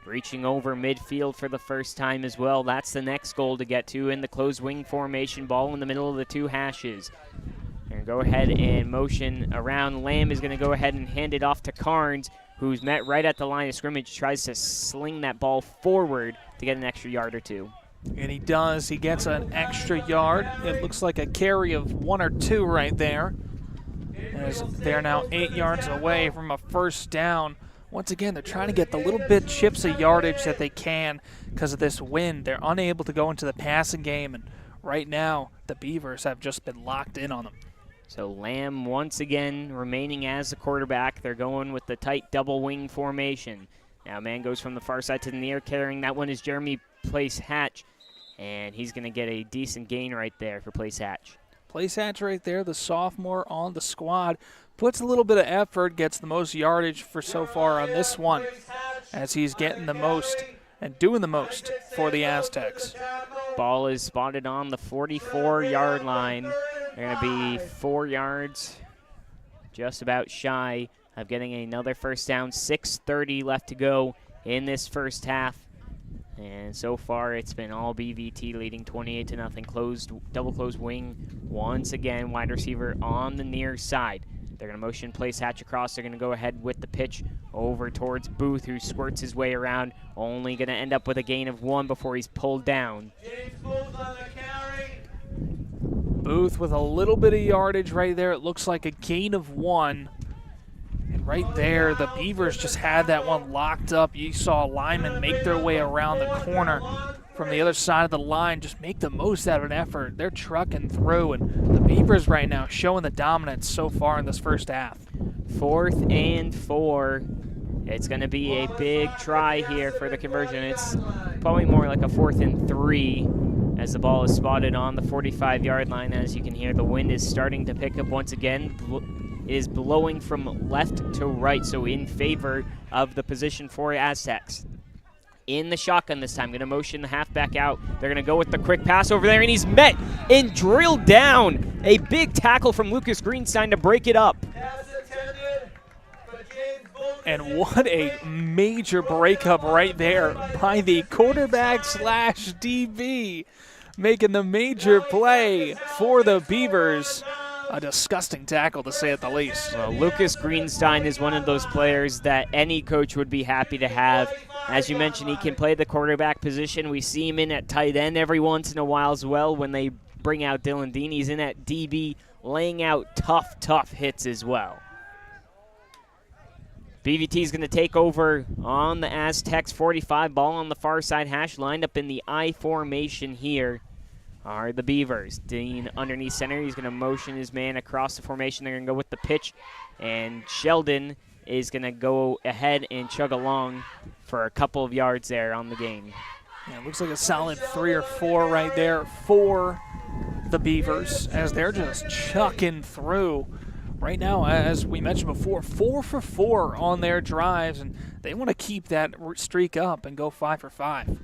reaching over midfield for the first time as well. That's the next goal to get to in the closed wing formation. Ball in the middle of the 2 hashes. They're going to go ahead and motion around. Lamb is going to go ahead and hand it off to Carnes, who's met right at the line of scrimmage, tries to sling that ball forward to get an extra yard or 2. And he does. He gets an extra yard. It looks like a carry of 1 or 2 right there. As they're now 8 yards away from a 1st down. Once again, they're trying to get the little bit chips of yardage that they can because of this wind. They're unable to go into the passing game, and right now the Beavers have just been locked in on them. So Lamb once again remaining as the quarterback. They're going with the tight double wing formation. Now man goes from the far side to the near, carrying that one is Jeremy Place Hatch, and he's going to get a decent gain right there for Place Hatch. Place Hatch right there, the sophomore on the squad, puts a little bit of effort, gets the most yardage for so far on this one, as he's getting the most and doing the most for the Aztecs. Ball is spotted on the 44-yard line. They're going to be 4 yards, just about shy of getting another 1st down. 6:30 left to go in this first half. And so far, it's been all BVT leading 28-0. Double closed wing once again. Wide receiver on the near side. They're going to motion Place Hatch across. They're going to go ahead with the pitch over towards Booth, who squirts his way around. Only going to end up with a gain of 1 before he's pulled down. Booth with a little bit of yardage right there. It looks like a gain of 1. And right there, the Beavers just had that one locked up. You saw linemen make their way around the corner from the other side of the line, just make the most out of an effort. They're trucking through, and the Beavers right now showing the dominance so far in this first half. 4th and 4. It's going to be a big try here for the conversion. It's probably more like a 4th and 3 as the ball is spotted on the 45-yard line. As you can hear, the wind is starting to pick up once again. It is blowing from left to right, so in favor of the position for Aztecs. In the shotgun this time, going to motion the halfback out. They're going to go with the quick pass over there, and he's met and drilled down. A big tackle from Lucas Greenstein to break it up. And what a major breakup right there by the quarterback slash DB, making the major play for the Beavers. A disgusting tackle, to say at the least. Well, Lucas Greenstein is one of those players that any coach would be happy to have. As you mentioned, he can play the quarterback position. We see him in at tight end every once in a while as well when they bring out Dylan Dean. He's in at DB, laying out tough hits as well. BVT is going to take over on the Aztecs 45. Ball on the far side hash, lined up in the I formation here are the Beavers. Dean underneath center. He's going to motion his man across the formation. They're going to go with the pitch, and Sheldon is going to go ahead and chug along for a couple of yards there on the gain. Yeah, it looks like a solid 3 or 4 right there for the Beavers as they're just chucking through. Right now, as we mentioned before, 4 for 4 on their drives, and they want to keep that streak up and go 5 for 5.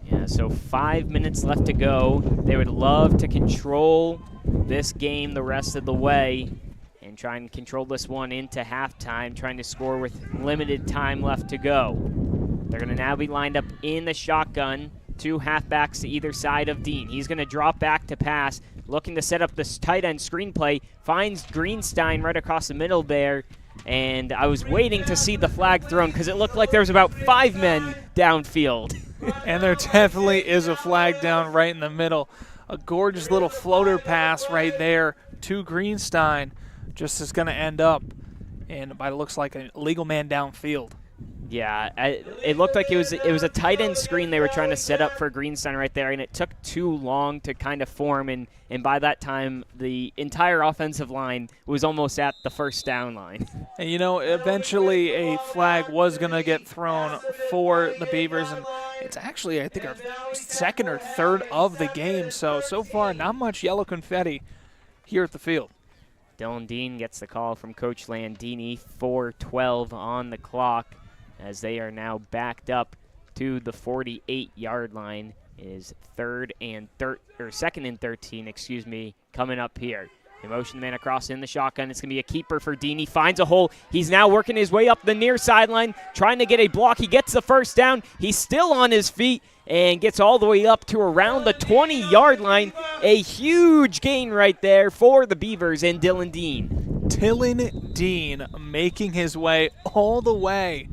Yeah, so 5 minutes left to go. They would love to control this game the rest of the way and try and control this one into halftime, trying to score with limited time left to go. They're going to now be lined up in the shotgun, 2 halfbacks to either side of Dean. He's going to drop back to pass, looking to set up this tight end screenplay, finds Greenstein right across the middle there, and I was waiting to see the flag thrown because it looked like there was about 5 men downfield. And there definitely is a flag down right in the middle. A gorgeous little floater pass right there to Greenstein. Just is going to end up, and by the looks like a legal man downfield. Yeah, it looked like it was a tight end screen they were trying to set up for Greenstein right there, and it took too long to kind of form, and by that time, the entire offensive line was almost at the first down line. And, you know, eventually a flag was going to get thrown for the Beavers, and it's actually, I think, our second or third of the game, so far not much yellow confetti here at the field. Dylan Dean gets the call from Coach Landini, 4:12 on the clock, as they are now backed up to the 48-yard line. It is second and 13, coming up here. The motion man across in the shotgun. It's going to be a keeper for Dean. He finds a hole. He's now working his way up the near sideline, trying to get a block. He gets the first down. He's still on his feet and gets all the way up to around the 20-yard line. A huge gain right there for the Beavers and Dylan Dean. Dylan Dean making his way all the way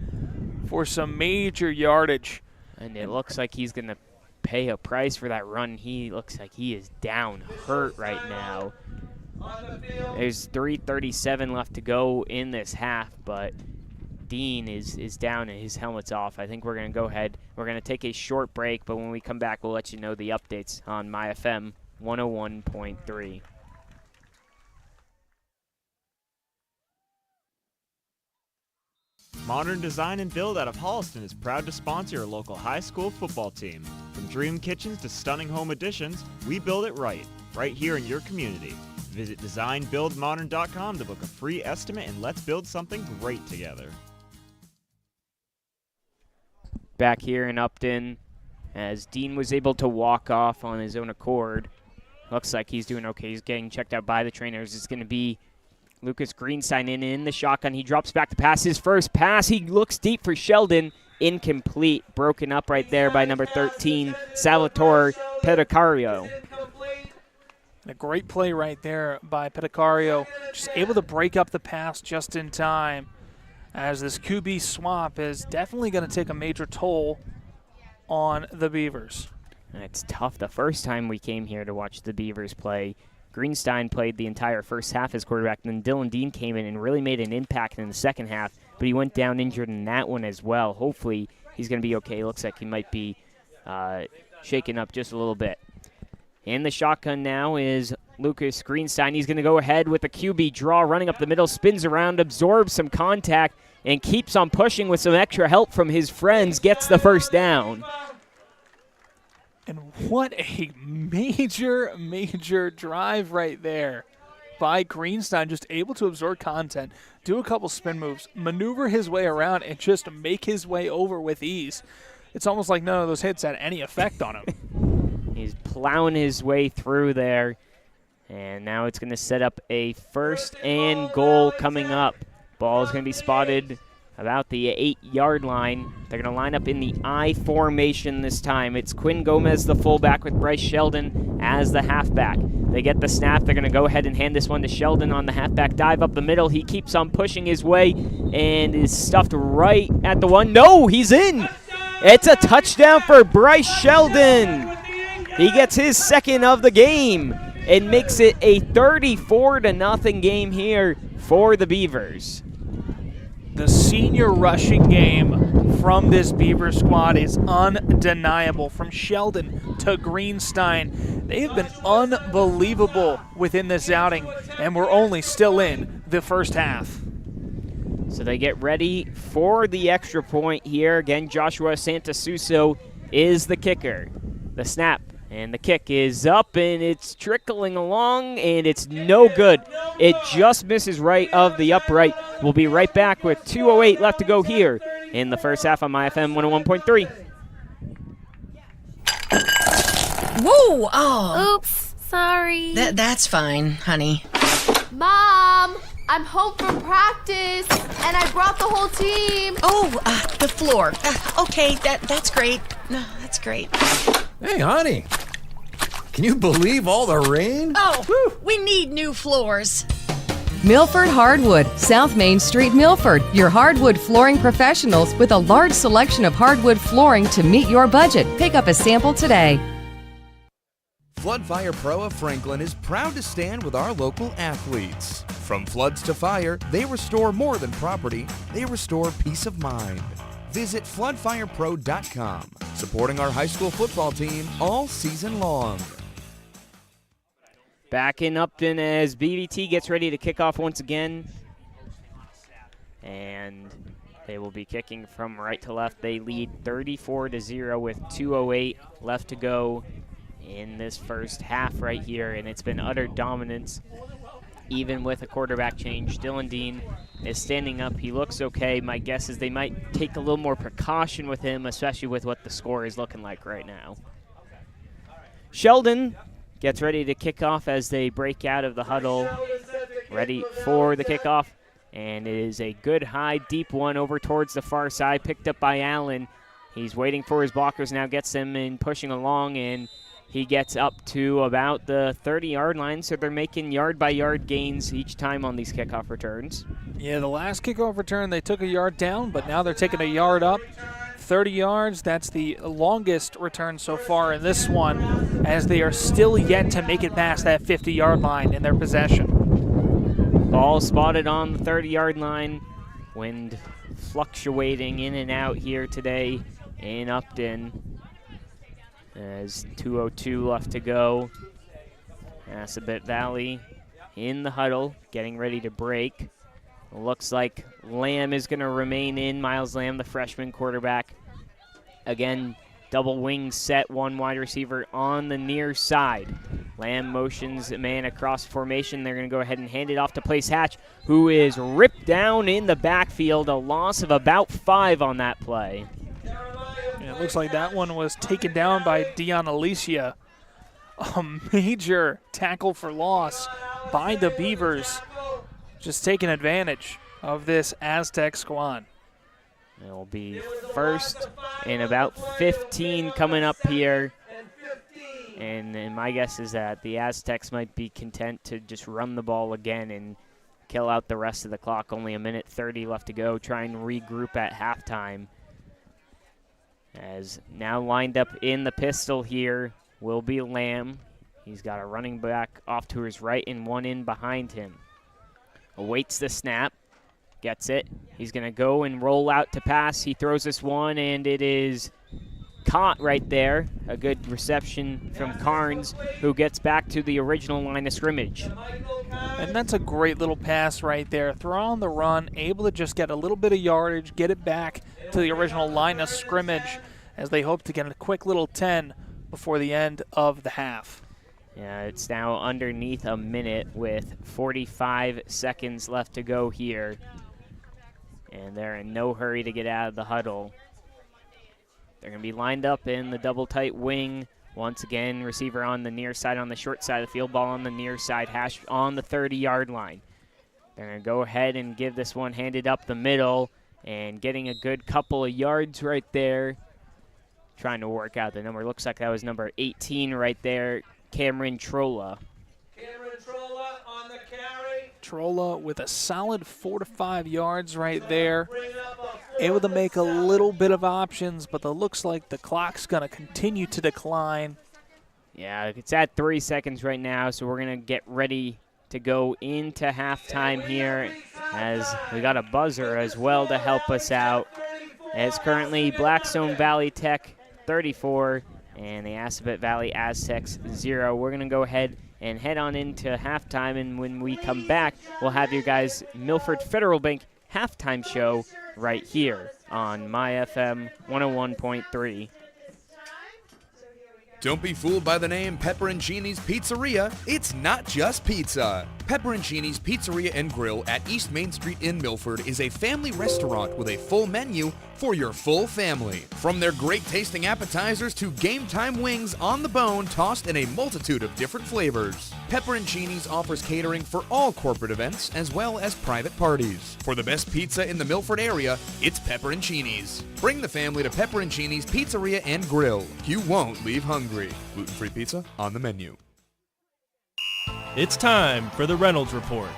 for some major yardage. And it looks like he's going to pay a price for that run. He looks like he is down, hurt right now. There's 3:37 left to go in this half, but Dean is down and his helmet's off. I think we're going to go ahead. We're going to take a short break, but when we come back, we'll let you know the updates on MyFM 101.3. Modern Design and Build out of Holliston is proud to sponsor your local high school football team. From dream kitchens to stunning home additions, we build it right here in your community. Visit designbuildmodern.com to book a free estimate and let's build something great together. Back here in Upton, as Dean was able to walk off on his own accord. Looks like he's doing okay. He's getting checked out by the trainers. It's going to be Lucas Greenstein in the shotgun. He drops back to pass. His first pass, he looks deep for Sheldon. Incomplete. Broken up right there by number 13, Salvatore Pedicario. A great play right there by Pedicario. Just able to break up the pass just in time, as this QB swap is definitely going to take a major toll on the Beavers. And it's tough. The first time we came here to watch the Beavers play, Greenstein played the entire first half as quarterback, and then Dylan Dean came in and really made an impact in the second half, but he went down injured in that one as well. Hopefully he's going to be okay. Looks like he might be shaken up just a little bit. In the shotgun now is Lucas Greenstein. He's going to go ahead with a QB draw, running up the middle, spins around, absorbs some contact, and keeps on pushing with some extra help from his friends, gets the first down. And what a major drive right there by Greenstein, just able to absorb content, do a couple spin moves, maneuver his way around, and just make his way over with ease. It's almost like none of those hits had any effect on him. He's plowing his way through there, and now it's going to set up a 1st and goal coming up. Ball is going to be spotted about the 8-yard line. They're going to line up in the I formation this time. It's Quinn Gomez, the fullback, with Bryce Sheldon as the halfback. They get the snap. They're going to go ahead and hand this one to Sheldon on the halfback dive up the middle. He keeps on pushing his way and is stuffed right at the one. No, he's in. It's a touchdown for Bryce Sheldon. He gets his second of the game and makes it a 34-0 game here for the Beavers. The senior rushing game from this Beaver squad is undeniable. From Sheldon to Greenstein, they have been unbelievable within this outing, and we're only still in the first half. So they get ready for the extra point here. Again, Joshua Santasuso is the kicker. The snap, And the kick is up, and it's trickling along, and it's no good. It just misses right of the upright. We'll be right back with 2:08 left to go here in the first half on MyFM 101.3. Whoa! Oh. Oops, sorry. That's fine, honey. Mom, I'm home from practice, and I brought the whole team. Oh, the floor. Okay, that's great. No, that's great. Hey, honey. Can you believe all the rain? Oh, we need new floors. Milford Hardwood, South Main Street, Milford. Your hardwood flooring professionals with a large selection of hardwood flooring to meet your budget. Pick up a sample today. Flood Fire Pro of Franklin is proud to stand with our local athletes. From floods to fire, they restore more than property, they restore peace of mind. Visit floodfirepro.com, supporting our high school football team all season long. Back in Upton as BVT gets ready to kick off once again. And they will be kicking from right to left. They lead 34-0 with 2:08 left to go in this first half right here. And it's been utter dominance, even with a quarterback change. Dylan Dean is standing up. He looks okay. My guess is they might take a little more precaution with him, especially with what the score is looking like right now. Sheldon gets ready to kick off as they break out of the huddle, ready for the kickoff. And it is a good high, deep one over towards the far side, picked up by Allen. He's waiting for his blockers now, gets them in, pushing along, and he gets up to about the 30-yard line, so they're making yard-by-yard gains each time on these kickoff returns. Yeah, the last kickoff return, they took a yard down, but now they're taking a yard up. 30 yards, that's the longest return so far in this one, as they are still yet to make it past that 50-yard line in their possession. Ball spotted on the 30-yard line. Wind fluctuating in and out here today in Upton. As 2:02 left to go. Assabet Valley in the huddle, getting ready to break. Looks like Lamb is going to remain in. Miles Lamb, the freshman quarterback. Again, double wing set, one wide receiver on the near side. Lamb motions a man across formation. They're going to go ahead and hand it off to Place Hatch, who is ripped down in the backfield. A loss of about 5 on that play. Yeah, it looks like that one was taken down by Dion Alicia. A major tackle for loss by the Beavers. Just taking advantage of this Aztec squad. It will be first and about 15 coming up here. And my guess is that the Aztecs might be content to just run the ball again and kill out the rest of the clock. Only a minute 30 left to go. Try and regroup at halftime. As now lined up in the pistol here will be Lamb. He's got a running back off to his right and one in behind him. Awaits the snap, gets it. He's going to go and roll out to pass. He throws this one, and it is caught right there. A good reception from Carnes, who gets back to the original line of scrimmage. And that's a great little pass right there. Throw on the run, able to just get a little bit of yardage, get it back to the original line of scrimmage as they hope to get a quick little 10 before the end of the half. Yeah, it's now underneath a minute with 45 seconds left to go here. And they're in no hurry to get out of the huddle. They're going to be lined up in the double tight wing. Once again, receiver on the near side, on the short side of the field, ball on the near side, hash on the 30-yard line. They're going to go ahead and give this one handed up the middle and getting a good couple of yards right there. Trying to work out the number. Looks like that was number 18 right there. Cameron Trolla. Cameron Trolla on the carry. Trolla with a solid 4 to 5 yards right there. Able to make a little bit of options, but it looks like the clock's going to continue to decline. Yeah, it's at 3 seconds right now, so we're going to get ready to go into halftime here as we got a buzzer as well to help us out. It's currently Blackstone Valley Tech 34 and the Assabet Valley Aztecs 0. We're going to go ahead and head on into halftime, and when we come back, we'll have you guys Milford Federal Bank halftime show right here on MyFM 101.3. Don't be fooled by the name Pepperoncini's Pizzeria. It's not just pizza. Pepperoncini's Pizzeria and Grill at East Main Street in Milford is a family restaurant with a full menu for your full family. From their great tasting appetizers to game time wings on the bone tossed in a multitude of different flavors. Pepperoncini's offers catering for all corporate events as well as private parties. For the best pizza in the Milford area, it's Pepperoncini's. Bring the family to Pepperoncini's Pizzeria and Grill. You won't leave hungry. Gluten-free pizza on the menu. It's time for the Reynolds Report,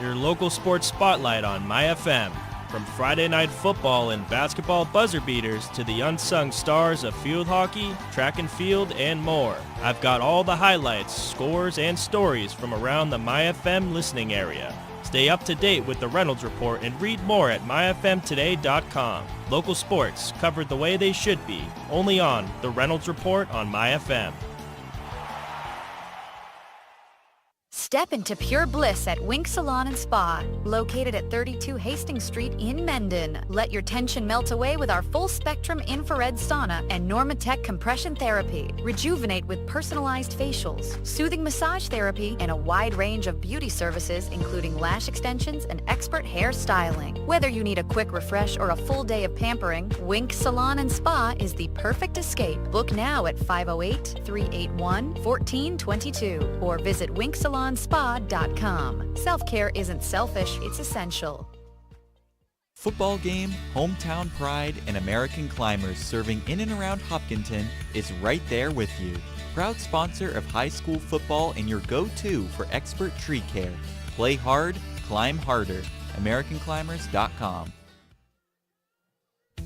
your local sports spotlight on MyFM. From Friday night football and basketball buzzer beaters to the unsung stars of field hockey, track and field, and more. I've got all the highlights, scores, and stories from around the MyFM listening area. Stay up to date with the Reynolds Report and read more at myfmtoday.com. Local sports covered the way they should be, only on the Reynolds Report on MyFM. Step into pure bliss at Wink Salon and Spa, located at 32 Hastings Street in Mendon. Let your tension melt away with our full-spectrum infrared sauna and Normatec compression therapy. Rejuvenate with personalized facials, soothing massage therapy, and a wide range of beauty services, including lash extensions and expert hair styling. Whether you need a quick refresh or a full day of pampering, Wink Salon and Spa is the perfect escape. Book now at 508-381-1422 or visit winksalonspa.com. Self-care isn't selfish, it's essential. Football game, hometown pride, and American Climbers serving in and around Hopkinton is right there with you. Proud sponsor of high school football and your go-to for expert tree care. Play hard, climb harder. AmericanClimbers.com.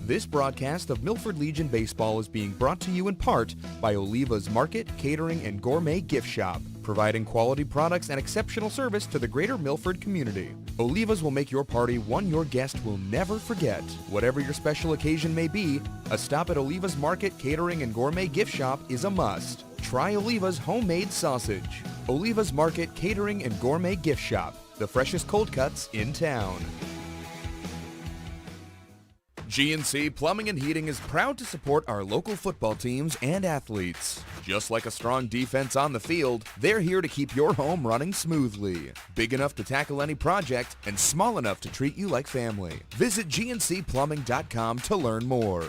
This broadcast of Milford Legion Baseball is being brought to you in part by Oliva's Market, Catering, and Gourmet Gift Shop, providing quality products and exceptional service to the greater Milford community. Oliva's will make your party one your guest will never forget. Whatever your special occasion may be, a stop at Oliva's Market, Catering, and Gourmet Gift Shop is a must. Try Oliva's homemade sausage. Oliva's Market, Catering, and Gourmet Gift Shop, the freshest cold cuts in town. GNC Plumbing and Heating is proud to support our local football teams and athletes. Just like a strong defense on the field, they're here to keep your home running smoothly. Big enough to tackle any project and small enough to treat you like family. Visit GNCplumbing.com to learn more.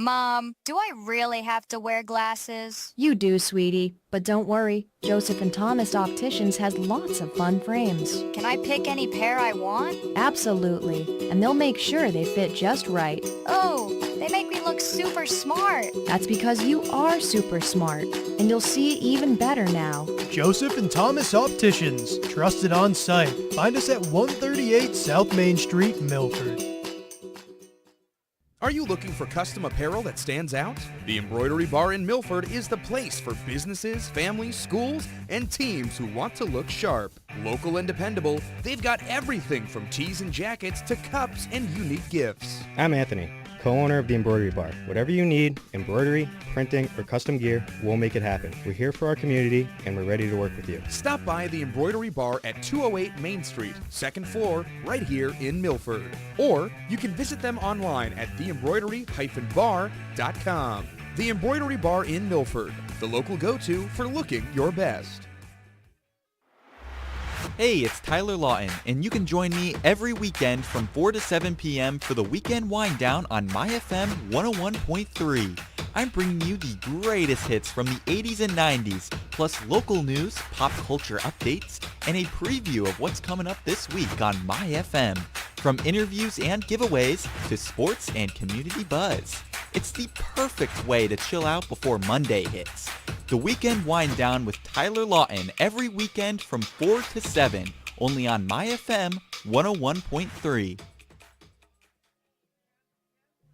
Mom, do I really have to wear glasses? You do, sweetie. But don't worry, Joseph and Thomas Opticians has lots of fun frames. Can I pick any pair I want? Absolutely. And they'll make sure they fit just right. Oh, they make me look super smart. That's because you are super smart. And you'll see even better now. Joseph and Thomas Opticians. Trusted on site. Find us at 138 South Main Street, Milford. Are you looking for custom apparel that stands out? The Embroidery Bar in Milford is the place for businesses, families, schools, and teams who want to look sharp. Local and dependable, they've got everything from tees and jackets to cups and unique gifts. I'm Anthony, co-owner of the Embroidery Bar. Whatever you need, embroidery, printing, or custom gear, we'll make it happen. We're here for our community, and we're ready to work with you. Stop by the Embroidery Bar at 208 Main Street, 2nd floor, right here in Milford. Or you can visit them online at theembroidery-bar.com. The Embroidery Bar in Milford, the local go-to for looking your best. Hey, it's Tyler Lawton, and you can join me every weekend from 4 to 7 p.m. for the Weekend Wind Down on MyFM 101.3. I'm bringing you the greatest hits from the 80s and 90s, plus local news, pop culture updates, and a preview of what's coming up this week on MyFM. From interviews and giveaways to sports and community buzz. It's the perfect way to chill out before Monday hits. The Weekend Wind Down with Tyler Lawton every weekend from 4 to 7, only on MyFM 101.3.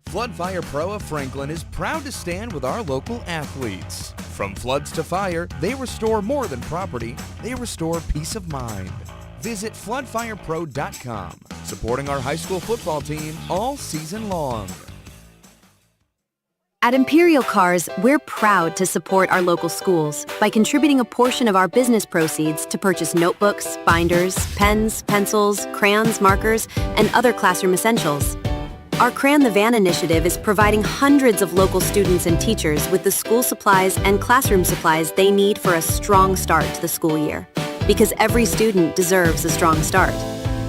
Floodfire Pro of Franklin is proud to stand with our local athletes. From floods to fire, they restore more than property, they restore peace of mind. Visit floodfirepro.com, supporting our high school football team all season long. At Imperial Cars, we're proud to support our local schools by contributing a portion of our business proceeds to purchase notebooks, binders, pens, pencils, crayons, markers, and other classroom essentials. Our Cran the Van initiative is providing hundreds of local students and teachers with the school supplies and classroom supplies they need for a strong start to the school year. Because every student deserves a strong start.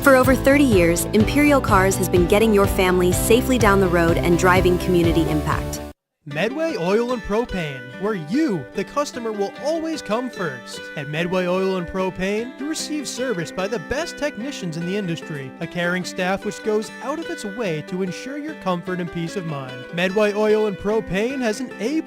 For over 30 years, Imperial Cars has been getting your family safely down the road and driving community impact. Medway Oil and Propane, where you, the customer, will always come first. At Medway Oil and Propane, you receive service by the best technicians in the industry, a caring staff which goes out of its way to ensure your comfort and peace of mind. Medway Oil and Propane has an A+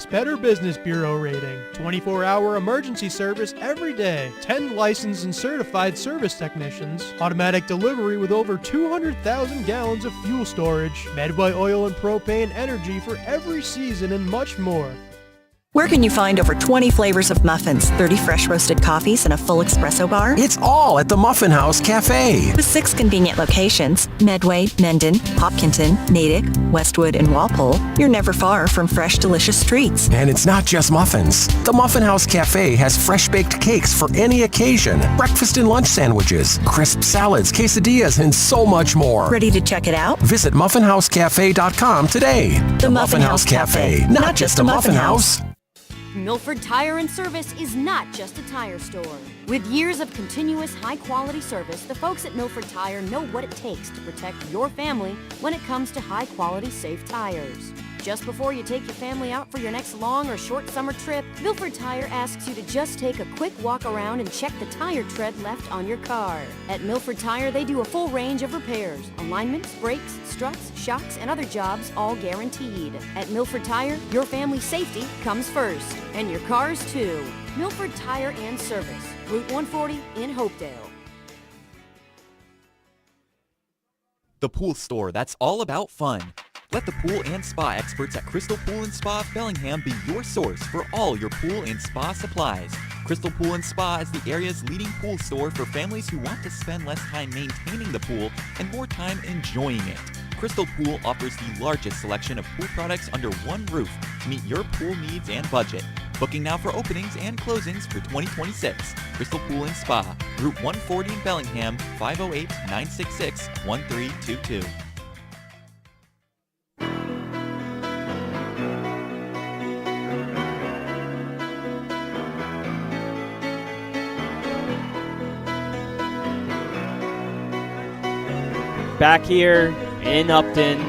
Better Business Bureau rating, 24-hour emergency service every day, 10 licensed and certified service technicians, automatic delivery with over 200,000 gallons of fuel storage, Medway Oil and Propane energy for every season, and much more. Where can you find over 20 flavors of muffins, 30 fresh roasted coffees, and a full espresso bar? It's all at the Muffin House Cafe. With 6 convenient locations, Medway, Mendon, Hopkinton, Natick, Westwood, and Walpole, you're never far from fresh, delicious treats. And it's not just muffins. The Muffin House Cafe has fresh-baked cakes for any occasion, breakfast and lunch sandwiches, crisp salads, quesadillas, and so much more. Ready to check it out? Visit muffinhousecafe.com today. The Muffin House Cafe, not just a muffin house. Milford Tire and Service is not just a tire store. With years of continuous high-quality service, the folks at Milford Tire know what it takes to protect your family when it comes to high-quality, safe tires. Just before you take your family out for your next long or short summer trip, Milford Tire asks you to just take a quick walk around and check the tire tread left on your car. At Milford Tire, they do a full range of repairs, alignments, brakes, struts, shocks, and other jobs, all guaranteed. At Milford Tire, your family's safety comes first, and your cars too. Milford Tire and Service, Route 140 in Hopedale. The Pool Store, that's all about fun. Let the pool and spa experts at Crystal Pool and Spa of Bellingham be your source for all your pool and spa supplies. Crystal Pool and Spa is the area's leading pool store for families who want to spend less time maintaining the pool and more time enjoying it. Crystal Pool offers the largest selection of pool products under one roof to meet your pool needs and budget. Booking now for openings and closings for 2026. Crystal Pool and Spa, Route 140 in Bellingham, 508-966-1322. Back here in Upton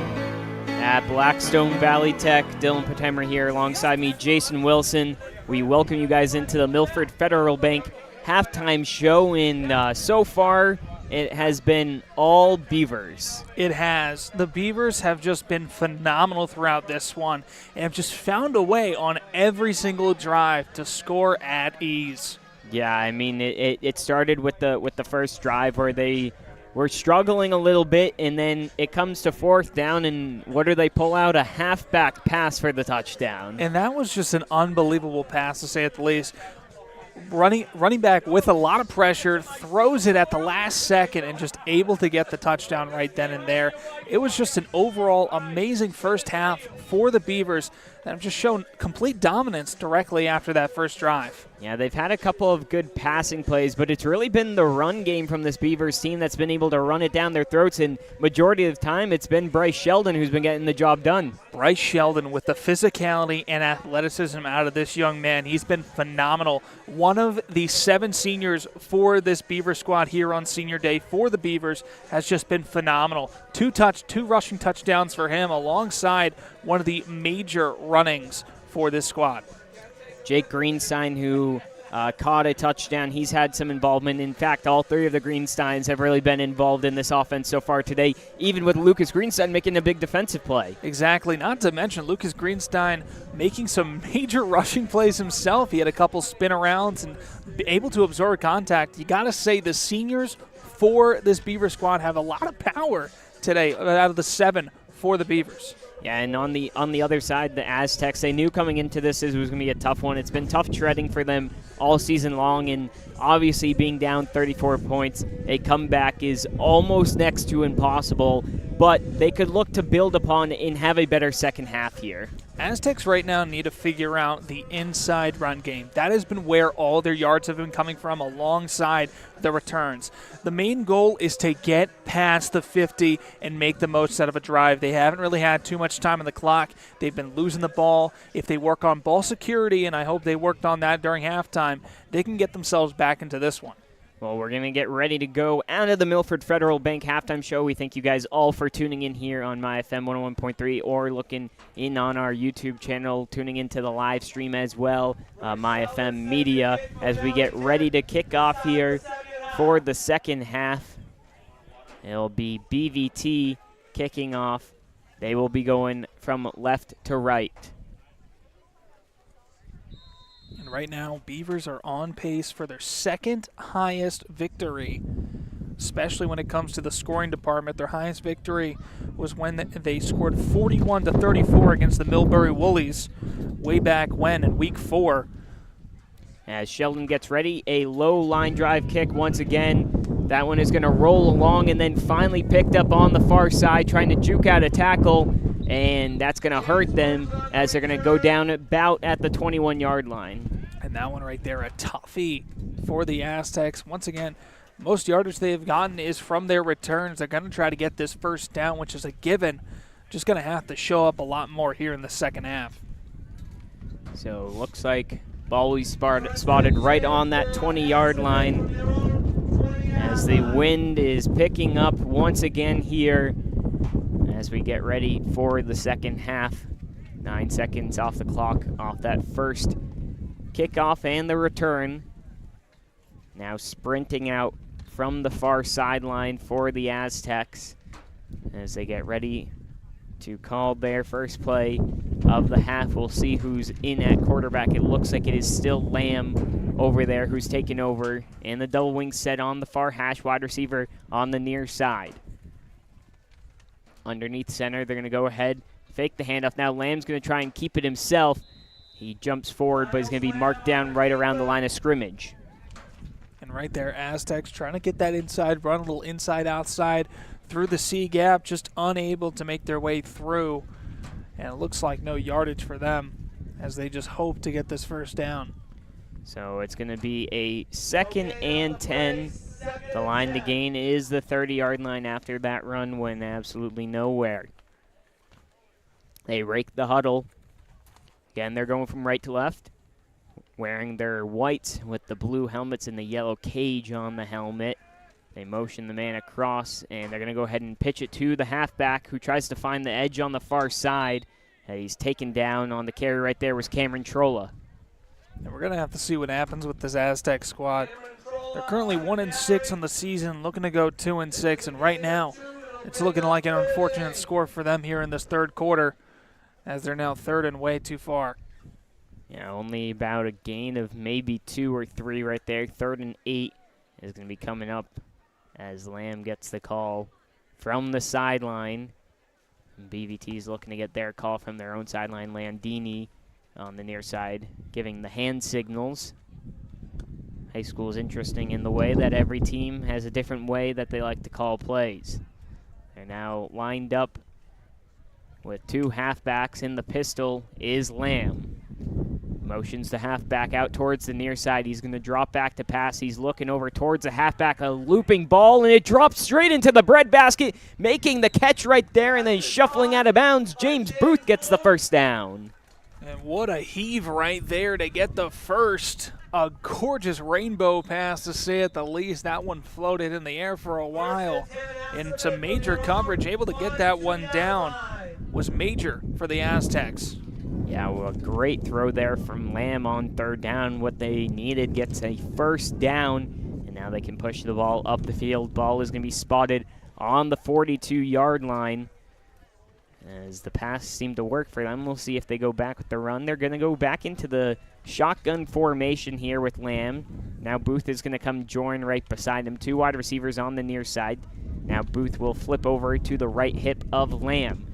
at Blackstone Valley Tech. Dylan Potemmer here alongside me, Jason Wilson. We welcome you guys into the Milford Federal Bank halftime show, and so far it has been all Beavers. It has. The Beavers have just been phenomenal throughout this one and have just found a way on every single drive to score at ease. Yeah, I mean, it started with the first drive where they were struggling a little bit, and then it comes to fourth down, and what do they pull out? A halfback pass for the touchdown. And that was just an unbelievable pass, to say at the least. Running back with a lot of pressure, throws it at the last second and just able to get the touchdown right then and there. It was just an overall amazing first half for the Beavers that have just shown complete dominance directly after that first drive. Yeah, they've had a couple of good passing plays, but it's really been the run game from this Beavers team that's been able to run it down their throats, and majority of the time it's been Bryce Sheldon who's been getting the job done. Bryce Sheldon, with the physicality and athleticism out of this young man, he's been phenomenal. One of the 7 seniors for this Beaver squad here on Senior Day for the Beavers has just been phenomenal. 2 rushing touchdowns for him alongside one of the major runnings for this squad. Jake Greenstein, who caught a touchdown, he's had some involvement. In fact, all 3 of the Greensteins have really been involved in this offense so far today, even with Lucas Greenstein making a big defensive play. Exactly. Not to mention Lucas Greenstein making some major rushing plays himself. He had a couple spin arounds and able to absorb contact. You got to say the seniors for this Beaver squad have a lot of power today out of the 7 for the Beavers. Yeah, and on the other side, the Aztecs, they knew coming into this it was going to be a tough one. It's been tough treading for them all season long, and obviously being down 34 points, a comeback is almost next to impossible, but they could look to build upon and have a better second half here. Aztecs right now need to figure out the inside run game. That has been where all their yards have been coming from alongside the returns. The main goal is to get past the 50 and make the most out of a drive. They haven't really had too much time on the clock. They've been losing the ball. If they work on ball security, and I hope they worked on that during halftime, they can get themselves back into this one. Well, we're going to get ready to go out of the Milford Federal Bank halftime show. We thank you guys all for tuning in here on MyFM 101.3 or looking in on our YouTube channel, tuning into the live stream as well, MyFM Media, as we get ready to kick off here for the second half. It'll be BVT kicking off. They will be going from left to right. And right now, Beavers are on pace for their second highest victory, especially when it comes to the scoring department. Their highest victory was when they scored 41-34 against the Millbury Woolies way back when in Week 4. As Sheldon gets ready, a low line drive kick once again. That one is going to roll along and then finally picked up on the far side, trying to juke out a tackle, and that's going to hurt them as they're going to go down about at the 21-yard line. And that one right there, a toughie for the Aztecs. Once again, most yardage they've gotten is from their returns. They're going to try to get this first down, which is a given. Just going to have to show up a lot more here in the second half. So looks like ball will be spotted right on that 20-yard line as the wind is picking up once again here as we get ready for the second half. 9 seconds off the clock off that first kickoff and the return. Now sprinting out from the far sideline for the Aztecs as they get ready to call their first play of the half. We'll see who's in at quarterback. It looks like it is still Lamb over there who's taken over, and the double wing set on the far hash, wide receiver on the near side. Underneath center, they're going to go ahead, fake the handoff. Now Lamb's going to try and keep it himself. He jumps forward, but he's going to be marked down right around the line of scrimmage. And right there, Aztecs trying to get that inside run, a little inside-outside through the C gap, just unable to make their way through. And it looks like no yardage for them as they just hope to get this first down. So it's going to be a 2nd and 10. The line to gain is the 30-yard line after that run went absolutely nowhere. They rake the huddle. Again, they're going from right to left, wearing their whites with the blue helmets and the yellow cage on the helmet. They motion the man across, and they're going to go ahead and pitch it to the halfback who tries to find the edge on the far side. He's taken down on the carry right there was Cameron Trolla. And we're going to have to see what happens with this Aztec squad. They're currently 1-6 on the season, looking to go 2-6, and right now it's looking like an unfortunate score for them here in this third quarter as they're now third and way too far. Yeah, only about a gain of maybe 2 or 3 right there. 3rd and 8 is going to be coming up as Lamb gets the call from the sideline. BVT is looking to get their call from their own sideline. Landini on the near side giving the hand signals. High school is interesting in the way that every team has a different way that they like to call plays. They're now lined up with 2 halfbacks. In the pistol is Lamb. Motions the halfback out towards the near side. He's going to drop back to pass. He's looking over towards the halfback, a looping ball, and it drops straight into the breadbasket, making the catch right there, and then shuffling out of bounds. James Booth gets the first down. And what a heave right there to get the first. A gorgeous rainbow pass, to say at the least. That one floated in the air for a while. And some major coverage, able to get that one down, was major for the Aztecs. Yeah, well, a great throw there from Lamb on 3rd down. What they needed gets a first down, and now they can push the ball up the field. Ball is going to be spotted on the 42-yard line as the pass seemed to work for them. We'll see if they go back with the run. They're going to go back into the shotgun formation here with Lamb. Now Booth is going to come join right beside him. 2 wide receivers on the near side. Now Booth will flip over to the right hip of Lamb.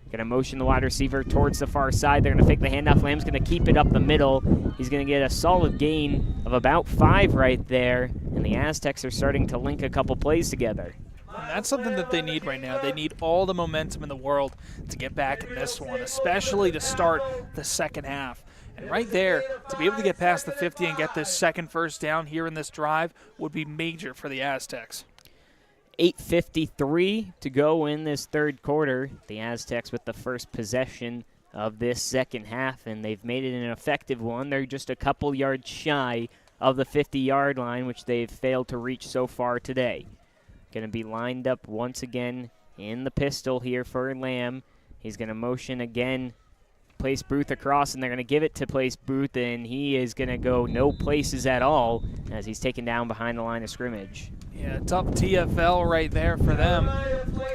Going to motion the wide receiver towards the far side. They're going to fake the handoff. Lamb's going to keep it up the middle. He's going to get a solid gain of about 5 right there. And the Aztecs are starting to link a couple plays together. And that's something that they need right now. They need all the momentum in the world to get back in this one, especially to start the second half. And right there, to be able to get past the 50 and get this second first down here in this drive would be major for the Aztecs. 8:53 to go in this third quarter. The Aztecs with the first possession of this second half, and they've made it an effective one. They're just a couple yards shy of the 50-yard line, which they've failed to reach so far today. Going to be lined up once again in the pistol here for Lamb. He's going to motion again, place Booth across, and they're going to give it to place Booth, and he is going to go no places at all as he's taken down behind the line of scrimmage. Yeah, tough TFL right there for them,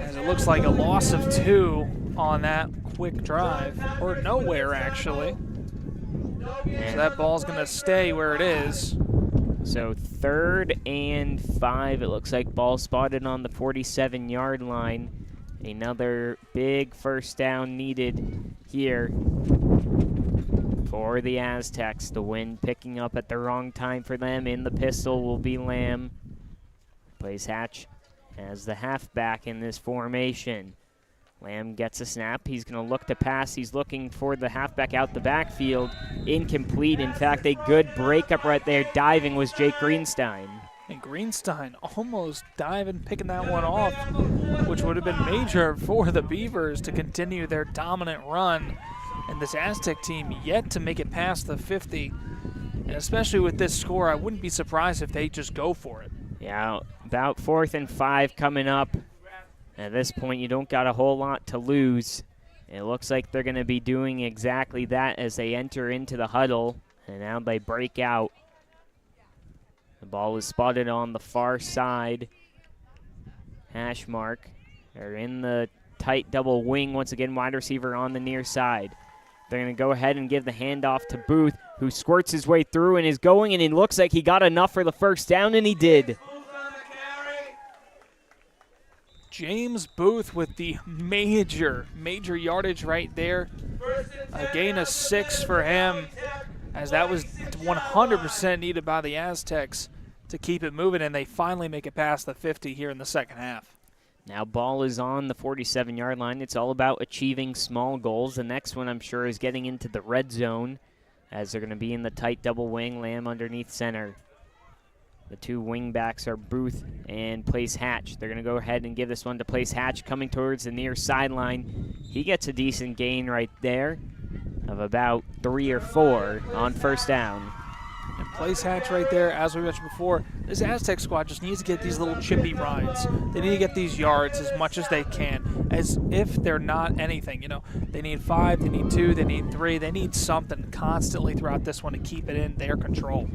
as it looks like a loss of 2 on that quick drive, or nowhere actually. So that ball's going to stay where it is. So 3rd and 5, it looks like ball spotted on the 47-yard line. Another big first down needed here for the Aztecs. The wind picking up at the wrong time for them. In the pistol will be Lamb. Plays Hatch as the halfback in this formation. Lamb gets a snap. He's going to look to pass. He's looking for the halfback out the backfield. Incomplete. In fact, a good breakup right there. Diving was Jake Greenstein. And Greenstein almost diving, picking that one off, which would have been major for the Beavers to continue their dominant run. And this Aztec team yet to make it past the 50. And especially with this score, I wouldn't be surprised if they just go for it. Yeah, about 4th and 5 coming up. At this point, you don't got a whole lot to lose. It looks like they're going to be doing exactly that as they enter into the huddle. And now they break out. The ball is spotted on the far side. Hash mark. They're in the tight double wing. Once again, wide receiver on the near side. They're going to go ahead and give the handoff to Booth, who squirts his way through and is going, and it looks like he got enough for the first down, and he did. James Booth with the major yardage right there. A gain of 6 for him, as that was 100% needed by the Aztecs to keep it moving, and they finally make it past the 50 here in the second half. Now ball is on the 47-yard line. It's all about achieving small goals. The next one, I'm sure, is getting into the red zone, as they're going to be in the tight double wing. Lamb underneath center. The 2 wing backs are Booth and Place Hatch. They're going to go ahead and give this one to Place Hatch, coming towards the near sideline. He gets a decent gain right there of about 3 or 4 on first down. And Place Hatch right there, as we mentioned before, this Aztec squad just needs to get these little chippy rides. They need to get these yards as much as they can, as if they're not anything. You know, they need 5, they need 2, they need 3. They need something constantly throughout this one to keep it in their control.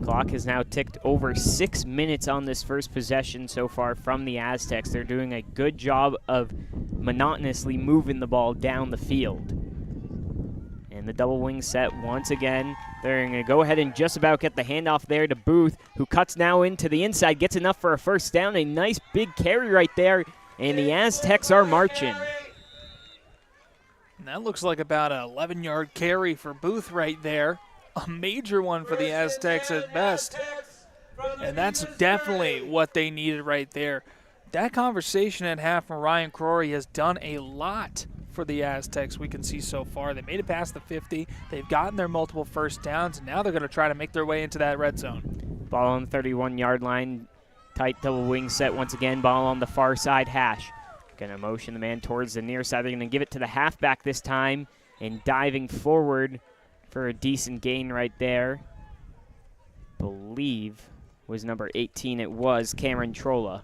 Clock has now ticked over 6 minutes on this first possession so far from the Aztecs. They're doing a good job of monotonously moving the ball down the field. And the double wing set once again. They're going to go ahead and just about get the handoff there to Booth, who cuts now into the inside, gets enough for a first down. A nice big carry right there, and the Aztecs are marching. And that looks like about an 11-yard carry for Booth right there. A major one for the Aztecs at best. And that's definitely what they needed right there. That conversation at half from Ryan Crory has done a lot for the Aztecs we can see so far. They made it past the 50. They've gotten their multiple first downs, and now they're going to try to make their way into that red zone. Ball on the 31-yard line. Tight double wing set once again. Ball on the far side. Hash going to motion the man towards the near side. They're going to give it to the halfback this time, and diving forward for a decent gain right there. Believe was number 18. It was Cameron Trolla.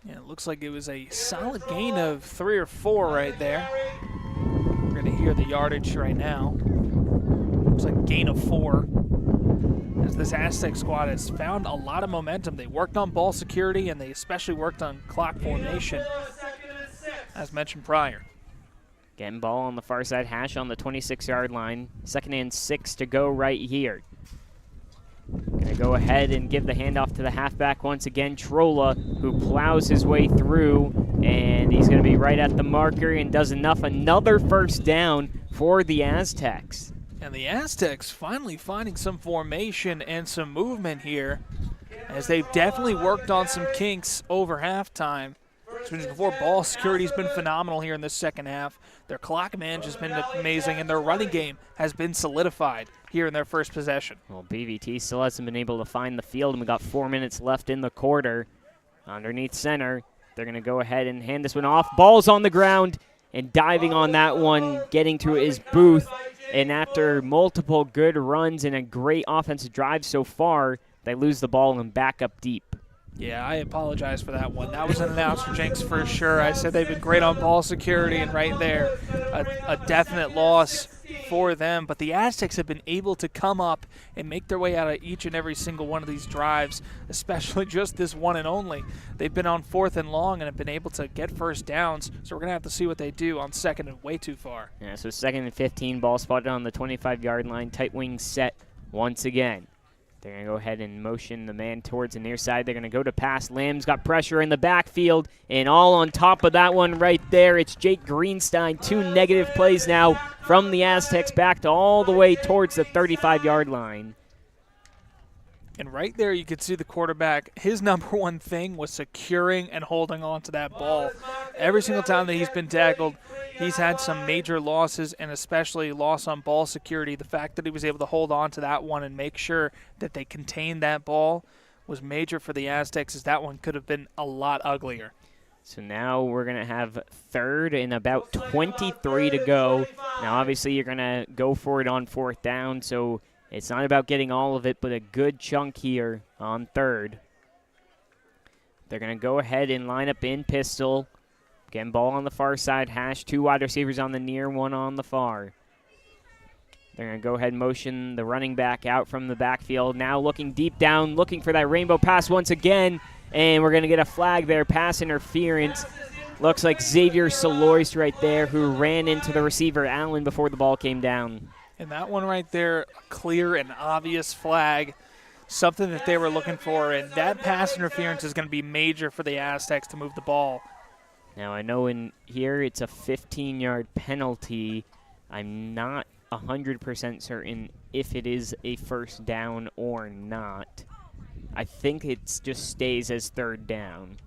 Yeah, it looks like it was a solid gain of 3 or 4 right there. We're going to hear the yardage right now. Looks like a gain of 4. As this Aztec squad has found a lot of momentum. They worked on ball security, and they especially worked on clock formation, as mentioned prior. Again, ball on the far side. Hash on the 26-yard line. 2nd and 6 to go right here. Going to go ahead and give the handoff to the halfback once again, Trolla, who plows his way through, and he's going to be right at the marker and does enough. Another first down for the Aztecs. And the Aztecs finally finding some formation and some movement here. as they've definitely worked on some kinks over halftime. Before, ball security has been phenomenal here in this second half. Their clock management has been amazing, and their running game has been solidified here in their first possession. Well, BVT still hasn't been able to find the field, and we got 4 minutes left in the quarter. Underneath center, they're going to go ahead and hand this one off. Ball's on the ground, and diving on that one, getting to is Booth. And after multiple good runs and a great offensive drive so far, they lose the ball and back up deep. Yeah, I apologize for that one. That was an announcer jinx for sure. I said they've been great on ball security, and right there, a definite loss for them. But the Aztecs have been able to come up and make their way out of each and every single one of these drives, especially just this one and only. They've been on 4th and long and have been able to get first downs, so we're going to have to see what they do on 2nd and way too far. Yeah, so 2nd and 15, ball spotted on the 25-yard line, tight wing set once again. They're going to go ahead and motion the man towards the near side. They're going to go to pass. Lamb's got pressure in the backfield, and all on top of that one right there, it's Jake Greenstein. 2 negative plays now from the Aztecs back to all the way towards the 35-yard line. And right there you could see the quarterback, his number one thing was securing and holding on to that ball. Every single time that he's been tackled, he's had some major losses, and especially loss on ball security. The fact that he was able to hold on to that one and make sure that they contained that ball was major for the Aztecs, as that one could have been a lot uglier. So now we're going to have 3rd and about 23 to go. Now obviously you're going to go for it on 4th down, so it's not about getting all of it, but a good chunk here on 3rd. They're going to go ahead and line up in pistol. Again, ball on the far side, hash, 2 wide receivers on the near, 1 on the far. They're going to go ahead and motion the running back out from the backfield. Now looking deep down, looking for that rainbow pass once again, and we're going to get a flag there, pass interference. Looks like Xavier Solois right there, who ran into the receiver, Allen, before the ball came down. And that one right there, a clear and obvious flag, something that they were looking for, and that pass interference is going to be major for the Aztecs to move the ball. Now I know in here it's a 15-yard penalty. I'm not 100% certain if it is a first down or not. I think it just stays as 3rd down.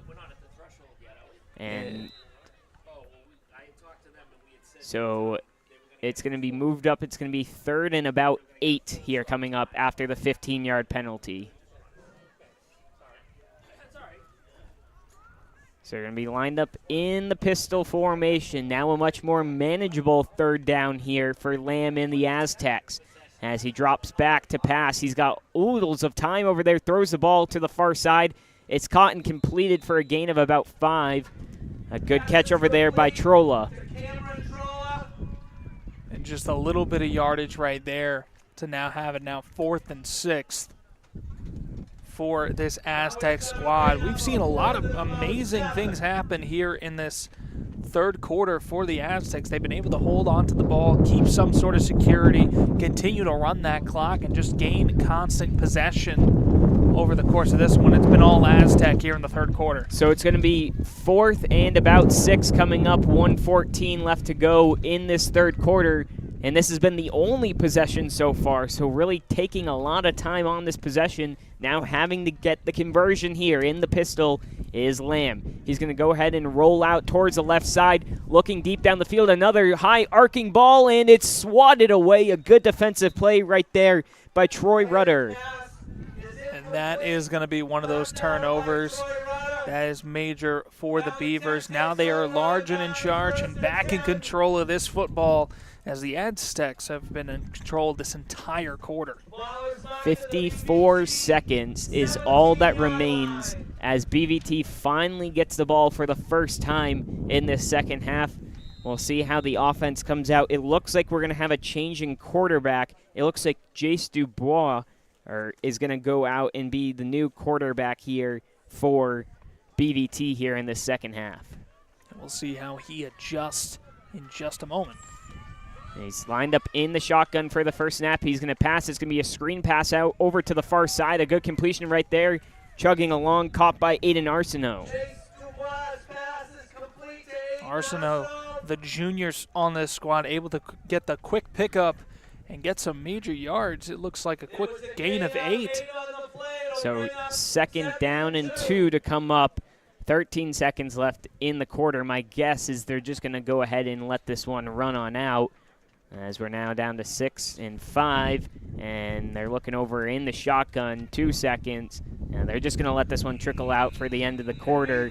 We're not at the threshold yet, and so it's going to be moved up. It's going to be 3rd and about 8 here coming up after the 15-yard penalty. So they're going to be lined up in the pistol formation. Now a much more manageable 3rd down here for Lamb and the Aztecs. As he drops back to pass, he's got oodles of time over there, throws the ball to the far side. It's caught and completed for a gain of about 5. A good catch over there by Trolla. And just a little bit of yardage right there to now have it now 4th and 6th for this Aztec squad. We've seen a lot of amazing things happen here in this 3rd quarter for the Aztecs. They've been able to hold on to the ball, keep some sort of security, continue to run that clock, and just gain constant possession over the course of this one. It's been all Aztec here in the 3rd quarter. So it's going to be 4th and about 6 coming up, 1:14 left to go in this 3rd quarter. And this has been the only possession so far, so really taking a lot of time on this possession. Now having to get the conversion here in the pistol is Lamb. He's going to go ahead and roll out towards the left side, looking deep down the field. Another high arcing ball, and it's swatted away. A good defensive play right there by Troy Rudder. And that is going to be one of those turnovers that is major for the Beavers. Now they are large and in charge and back in control of this football, as the Aztecs have been in control this entire quarter. 54 seconds is all that remains as BVT finally gets the ball for the first time in this second half. We'll see how the offense comes out. It looks like we're going to have a change in quarterback. It looks like Jace Dubois is going to go out and be the new quarterback here for BVT here in the second half. And we'll see how he adjusts in just a moment. He's lined up in the shotgun for the first snap. He's going to pass. It's going to be a screen pass out over to the far side. A good completion right there. Chugging along, caught by Aiden Arsenault. Arsenault, the juniors on this squad, able to get the quick pickup and get some major yards. It looks like a quick gain of 8. So 2nd down and 2 to come up. 13 seconds left in the quarter. My guess is they're just going to go ahead and let this one run on out, as we're now down to 6 and 5, and they're looking over in the shotgun, 2 seconds, and they're just going to let this one trickle out for the end of the quarter.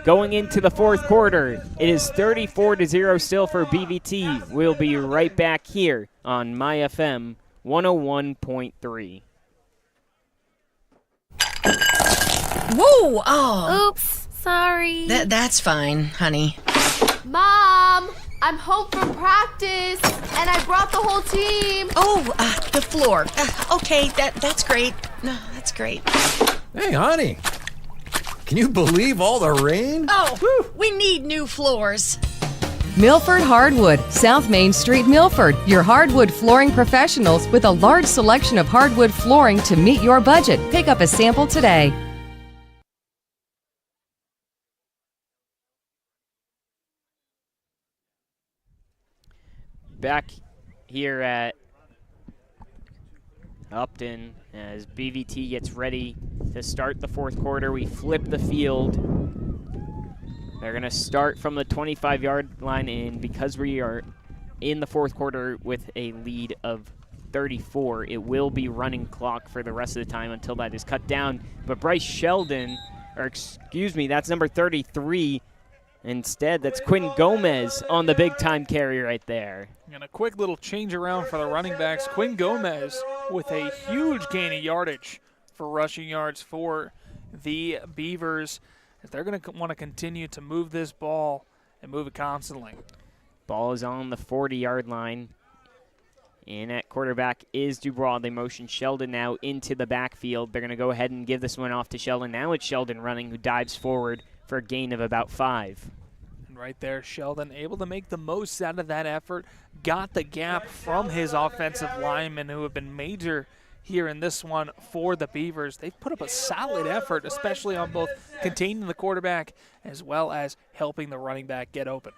Going into the 4th quarter, it is 34-0 still for BVT. We'll be right back here on MyFM 101.3. Whoa! Oh. Oops, sorry. That's fine, honey. Mom, I'm home from practice, and I brought the whole team. Oh, the floor. Okay, that's great. No, that's great. Hey, honey. Can you believe all the rain? Oh, we need new floors. Milford Hardwood, South Main Street, Milford. Your hardwood flooring professionals with a large selection of hardwood flooring to meet your budget. Pick up a sample today. Back here at Upton as BVT gets ready to start the 4th quarter. We flip the field. They're going to start from the 25-yard line, and because we are in the 4th quarter with a lead of 34, it will be running clock for the rest of the time until that is cut down. But Bryce Sheldon, or excuse me, that's number 33. Instead, that's Quinn Gomez on the big-time carry right there. And a quick little change around for the running backs. Quinn Gomez with a huge gain of yardage for rushing yards for the Beavers. They're going to want to continue to move this ball and move it constantly. Ball is on the 40-yard line. And at quarterback is Dubois. They motion Sheldon now into the backfield. They're going to go ahead and give this one off to Sheldon. Now it's Sheldon running, who dives forward for a gain of about 5. And right there, Sheldon able to make the most out of that effort. Got the gap from his offensive linemen, who have been major here in this one for the Beavers. They've put up a solid effort, especially on both containing the quarterback as well as helping the running back get open.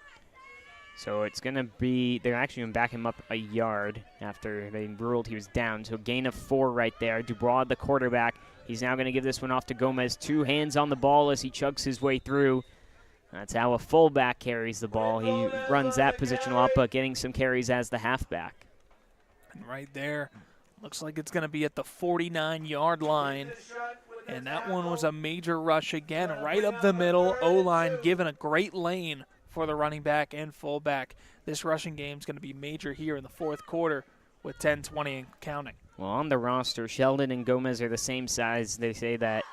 So it's going to be, they're actually going to back him up a yard after they ruled he was down. So gain of 4 right there. Dubois, the quarterback. He's now going to give this one off to Gomez. 2 hands on the ball as he chugs his way through. That's how a fullback carries the ball. He runs that positional up, but getting some carries as the halfback. And right there, looks like it's going to be at the 49-yard line. And that one was a major rush again, right up the middle. O-line given a great lane for the running back and fullback. This rushing game is going to be major here in the 4th quarter with 10-20 and counting. Well, on the roster, Sheldon and Gomez are the same size. They say that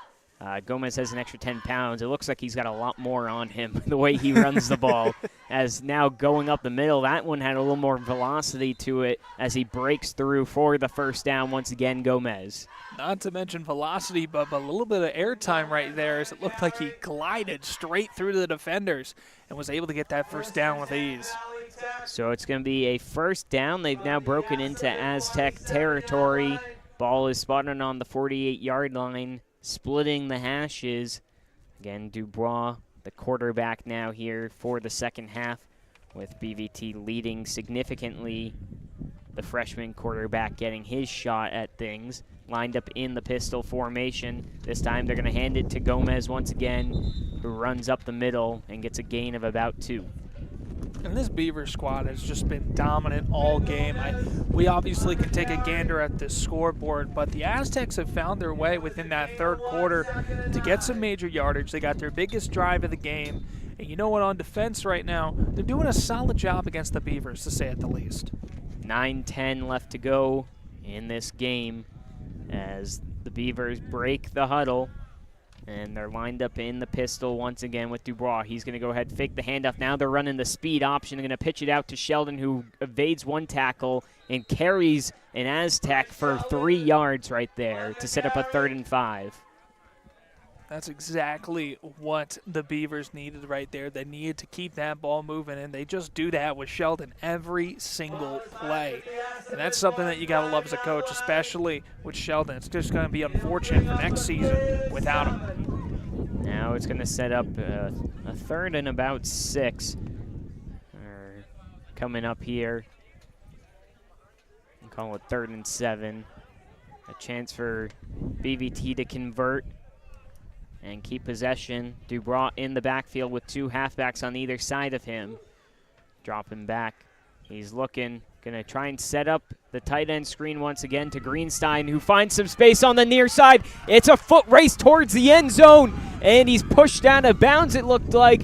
Gomez has an extra 10 pounds. It looks like he's got a lot more on him the way he runs the ball. As now going up the middle, that one had a little more velocity to it as he breaks through for the first down once again, Gomez. Not to mention velocity, but a little bit of air time right there, as it looked like he glided straight through to the defenders and was able to get that first down with ease. So it's going to be a first down. They've now broken into Aztec territory. Ball is spotted on the 48-yard line, splitting the hashes. Again, Dubois, the quarterback now here for the second half, with BVT leading significantly. The freshman quarterback getting his shot at things. Lined up in the pistol formation. This time they're going to hand it to Gomez once again, who runs up the middle and gets a gain of about 2. And this Beaver squad has just been dominant all game. We obviously can take a gander at this scoreboard, but the Aztecs have found their way within that 3rd quarter to get some major yardage. They got their biggest drive of the game. And you know what, on defense right now, they're doing a solid job against the Beavers, to say at the least. 9-10 left to go in this game as the Beavers break the huddle. And they're lined up in the pistol once again with Dubois. He's going to go ahead and fake the handoff. Now they're running the speed option. They're going to pitch it out to Sheldon, who evades one tackle and carries an Aztec for 3 yards right there to set up a 3rd and 5. That's exactly what the Beavers needed right there. They needed to keep that ball moving, and they just do that with Sheldon every single play. And that's something that you got to love as a coach, especially with Sheldon. It's just going to be unfortunate for next season without him. Now it's going to set up a 3rd and about 6 coming up here. Call it 3rd and 7. A chance for BVT to convert and keep possession. Dubois in the backfield with 2 halfbacks on either side of him. Dropping back. He's looking, gonna try and set up the tight end screen once again to Greenstein, who finds some space on the near side. It's a foot race towards the end zone, and he's pushed out of bounds, it looked like,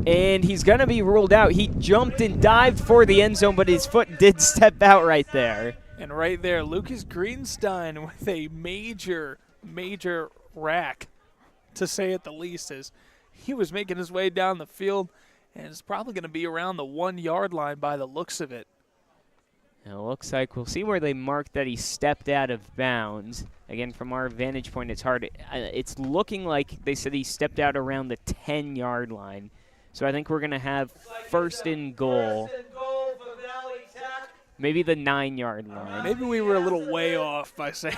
and he's gonna be ruled out. He jumped and dived for the end zone, but his foot did step out right there. And right there, Lucas Greenstein with a major rack, to say at the least, as he was making his way down the field, and it's probably going to be around the 1-yard line by the looks of it. It looks like we'll see where they marked that he stepped out of bounds. Again, from our vantage point, it's hard. It's looking like they said he stepped out around the 10-yard line. So I think we're going to have 1st and goal. Maybe the 9-yard line. Maybe we were a little way off by saying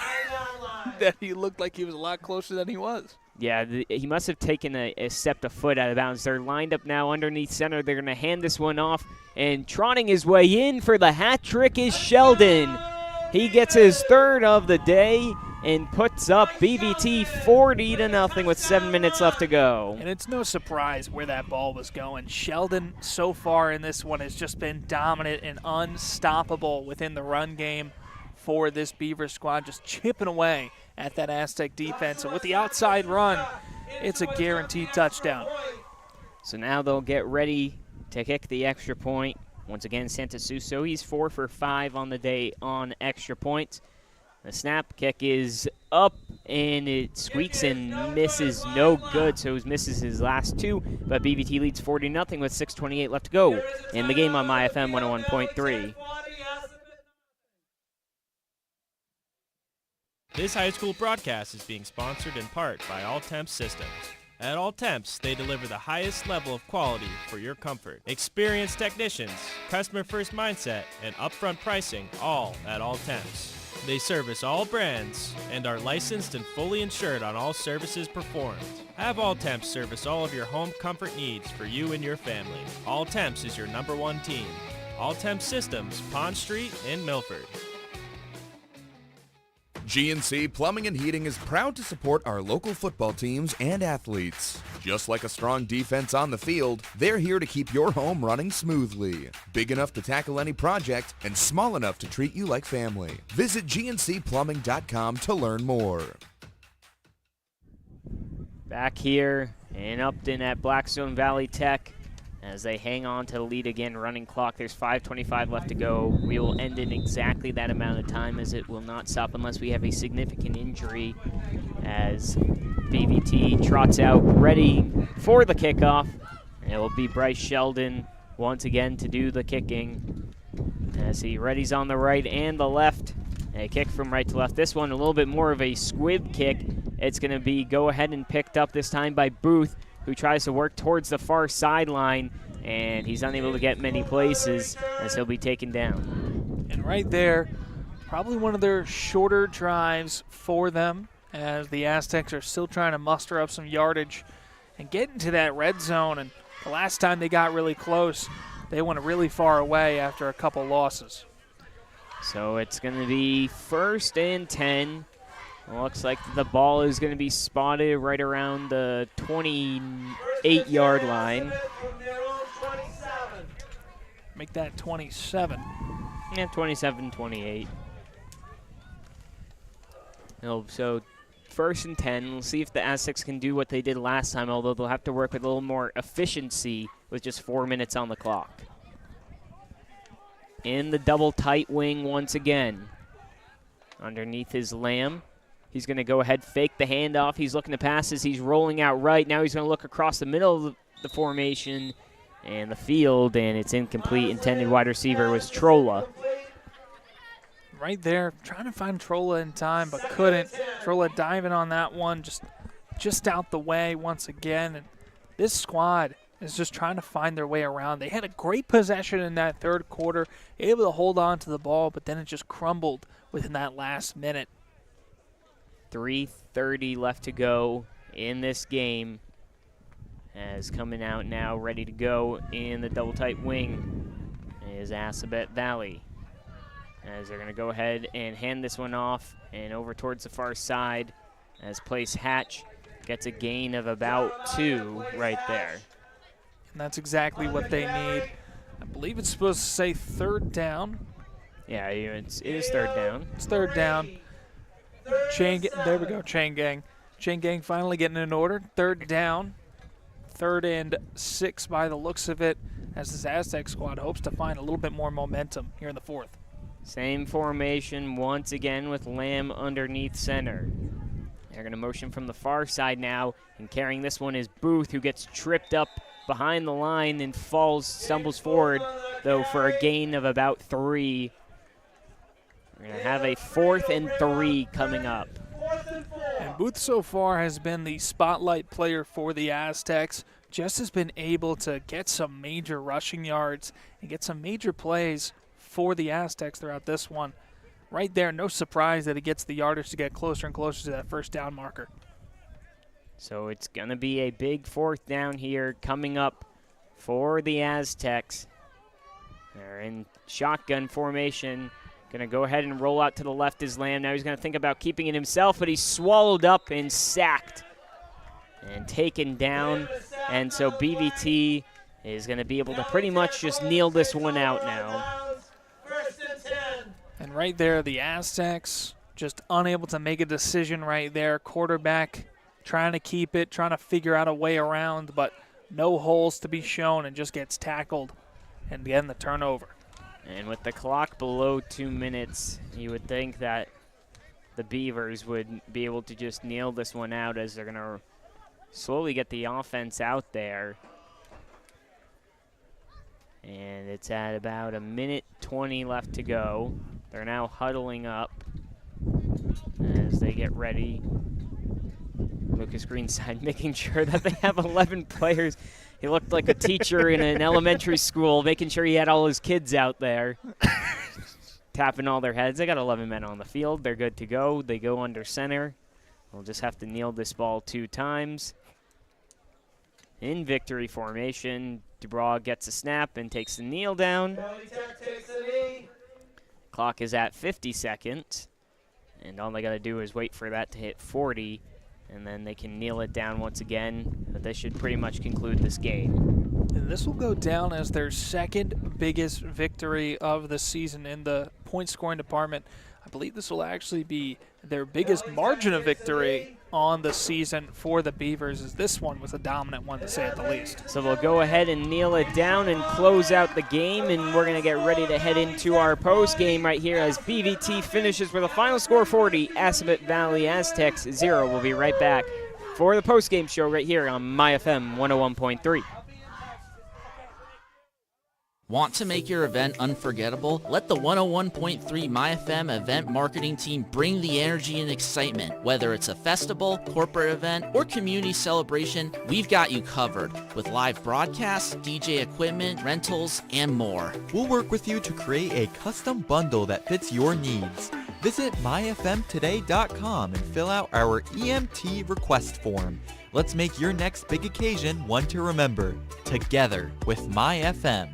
that he looked like he was a lot closer than he was. Yeah, he must have taken a step a foot out of bounds. They're lined up now underneath center. They're going to hand this one off. And trotting his way in for the hat trick is Sheldon. He gets his 3rd of the day and puts up BVT 40-0 with 7 minutes left to go. And it's no surprise where that ball was going. Sheldon, so far in this one, has just been dominant and unstoppable within the run game for this Beaver squad, just chipping away at that Aztec defense. And with the outside run, it's a guaranteed touchdown. So now they'll get ready to kick the extra point. Once again, Santasuso, he's 4 for 5 on the day on extra points. The snap kick is up, and it squeaks and misses, no good, so he misses his last 2. But BVT leads 40-0 with 6:28 left to go in the game on MyFM 101.3. This high school broadcast is being sponsored in part by All Temps Systems. At All Temps, they deliver the highest level of quality for your comfort. Experienced technicians, customer-first mindset, and upfront pricing, all at All Temps. They service all brands and are licensed and fully insured on all services performed. Have All Temps service all of your home comfort needs for you and your family. All Temps is your #1 team. All Temps Systems, Pond Street in Milford. GNC Plumbing and Heating is proud to support our local football teams and athletes. Just like a strong defense on the field, they're here to keep your home running smoothly. Big enough to tackle any project and small enough to treat you like family. Visit GNCplumbing.com to learn more. Back here in Upton at Blackstone Valley Tech as they hang on to the lead again. Running clock, there's 5:25 left to go. We will end in exactly that amount of time, as it will not stop unless we have a significant injury, as BVT trots out ready for the kickoff. And it will be Bryce Sheldon once again to do the kicking as he readies on the right and the left. A kick from right to left. This one a little bit more of a squib kick. It's going to be go ahead and picked up this time by Booth, who tries to work towards the far sideline, and he's unable to get many places as he'll be taken down. And right there, probably one of their shorter drives for them, as the Aztecs are still trying to muster up some yardage and get into that red zone. And the last time they got really close, they went really far away after a couple losses. So it's going to be 1st and 10. Looks like the ball is going to be spotted right around the 28-yard line. Make that 27. Yeah, 27-28. So 1st and 10. We'll see if the Aztecs can do what they did last time, although they'll have to work with a little more efficiency with just 4 minutes on the clock. In the double tight wing once again. Underneath is Lamb. He's going to go ahead, fake the handoff. He's looking to pass as he's rolling out right. Now he's going to look across the middle of the formation and the field, and it's incomplete. Intended wide receiver was Trolla. Right there, trying to find Trolla in time, but couldn't. Trolla diving on that one, just out the way once again. And this squad is just trying to find their way around. They had a great possession in that 3rd quarter, able to hold on to the ball, but then it just crumbled within that last minute. 3:30 left to go in this game, as coming out now ready to go in the double tight wing is Assabet Valley. as they're going to go ahead and hand this one off and over towards the far side as Place Hatch gets a gain of about 2 right there. And that's exactly what they need. I believe it's supposed to say 3rd down. Yeah, it is 3rd down. It's 3rd down. There we go, Chain Gang. Chain Gang finally getting in order. 3rd down. 3rd and 6 by the looks of it, as this Aztec squad hopes to find a little bit more momentum here in the 4th. Same formation once again with Lamb underneath center. They're going to motion from the far side now, and carrying this one is Booth, who gets tripped up behind the line and stumbles forward, though, for a gain of about 3. We're going to have a 4th and 3 coming up. And Booth so far has been the spotlight player for the Aztecs. Just has been able to get some major rushing yards and get some major plays for the Aztecs throughout this one. Right there, no surprise that he gets the yardage to get closer and closer to that 1st down marker. So it's going to be a big 4th down here coming up for the Aztecs. They're in shotgun formation. Going to go ahead and roll out to the left is Lamb. Now he's going to think about keeping it himself, but he's swallowed up and sacked and taken down. And so BVT is going to be able to pretty much just kneel this one out now. And right there, the Aztecs just unable to make a decision right there. Quarterback trying to keep it, trying to figure out a way around, but no holes to be shown and just gets tackled and getting the turnover. And with the clock below 2 minutes, you would think that the Beavers would be able to just nail this one out, as they're going to slowly get the offense out there. And it's at about 1:20 left to go. They're now huddling up as they get ready. Lucas Greenside making sure that they have 11 players. He looked like a teacher in an elementary school, making sure he had all his kids out there, tapping all their heads. They got 11 men on the field. They're good to go. They go under center. We'll just have to kneel this ball 2 times. In victory formation, Dubraw gets a snap and takes the kneel down. Clock is at 50 seconds, and all they got to do is wait for that to hit 40, and then they can kneel it down once again. But this should pretty much conclude this game. And this will go down as their 2nd biggest victory of the season in the point scoring department. I believe this will actually be their biggest margin of victory on the season for the Beavers, as this one was a dominant one, to say at the least. So they'll go ahead and kneel it down and close out the game, and we're going to get ready to head into our post game right here as BVT finishes with a final score 40, Assabet Valley Aztecs 0. We'll be right back for the post game show right here on MyFM 101.3. Want to make your event unforgettable? Let the 101.3 MyFM event marketing team bring the energy and excitement. Whether it's a festival, corporate event, or community celebration, we've got you covered with live broadcasts, DJ equipment, rentals, and more. We'll work with you to create a custom bundle that fits your needs. Visit myfmtoday.com and fill out our EMT request form. Let's make your next big occasion one to remember. Together with MyFM.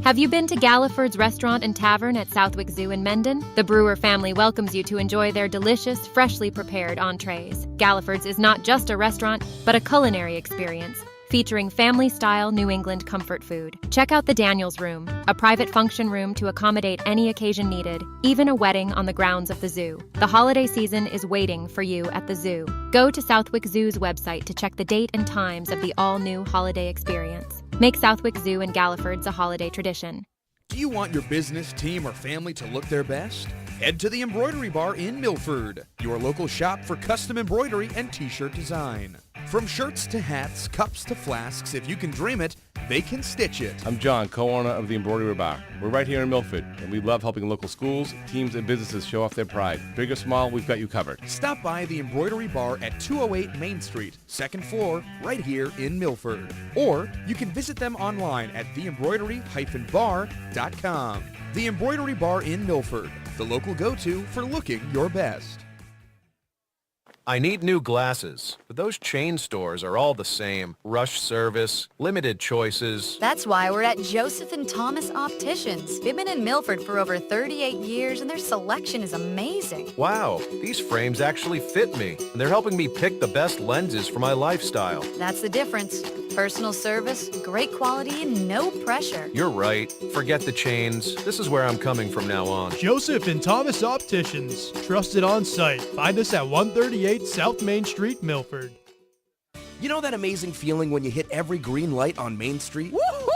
Have you been to Galliford's Restaurant and Tavern at Southwick Zoo in Mendon? The Brewer family welcomes you to enjoy their delicious, freshly prepared entrees. Galliford's is not just a restaurant, but a culinary experience, featuring family-style New England comfort food. Check out the Daniels Room, a private function room to accommodate any occasion needed, even a wedding on the grounds of the zoo. The holiday season is waiting for you at the zoo. Go to Southwick Zoo's website to check the date and times of the all-new holiday experience. Make Southwick Zoo and Galliford's a holiday tradition. Do you want your business, team, or family to look their best? Head to the Embroidery Bar in Milford, your local shop for custom embroidery and t-shirt design. From shirts to hats, cups to flasks, if you can dream it, they can stitch it. I'm John, co-owner of the Embroidery Bar. We're right here in Milford, and we love helping local schools, teams, and businesses show off their pride. Big or small, we've got you covered. Stop by the Embroidery Bar at 208 Main Street, 2nd floor, right here in Milford. Or you can visit them online at theembroidery-bar.com. The Embroidery Bar in Milford, the local go-to for looking your best. I need new glasses, but those chain stores are all the same. Rush service, limited choices. That's why we're at Joseph and Thomas Opticians. We've been in Milford for over 38 years, and their selection is amazing. Wow, these frames actually fit me, and they're helping me pick the best lenses for my lifestyle. That's the difference. Personal service, great quality, and no pressure. You're right. Forget the chains. This is where I'm coming from now on. Joseph and Thomas Opticians. Trusted on site. Find us at 138 South Main Street, Milford. You know that amazing feeling when you hit every green light on Main Street? Woohoo!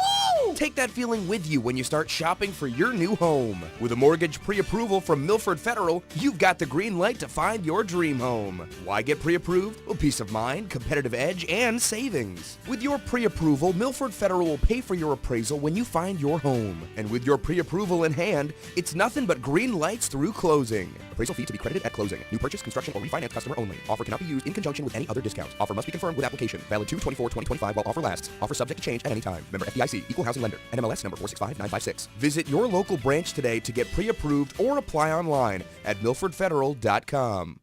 Take that feeling with you when you start shopping for your new home. With a mortgage pre-approval from Milford Federal, you've got the green light to find your dream home. Why get pre-approved? Well, peace of mind, competitive edge, and savings. With your pre-approval, Milford Federal will pay for your appraisal when you find your home. And with your pre-approval in hand, it's nothing but green lights through closing. Appraisal fee to be credited at closing. New purchase, construction, or refinance customer only. Offer cannot be used in conjunction with any other discount. Offer must be confirmed with application. Valid 2/24/2025 while offer lasts. Offer subject to change at any time. Member FDIC. Equal housing lender. NMLS number 465956. Visit your local branch today to get pre-approved or apply online at milfordfederal.com.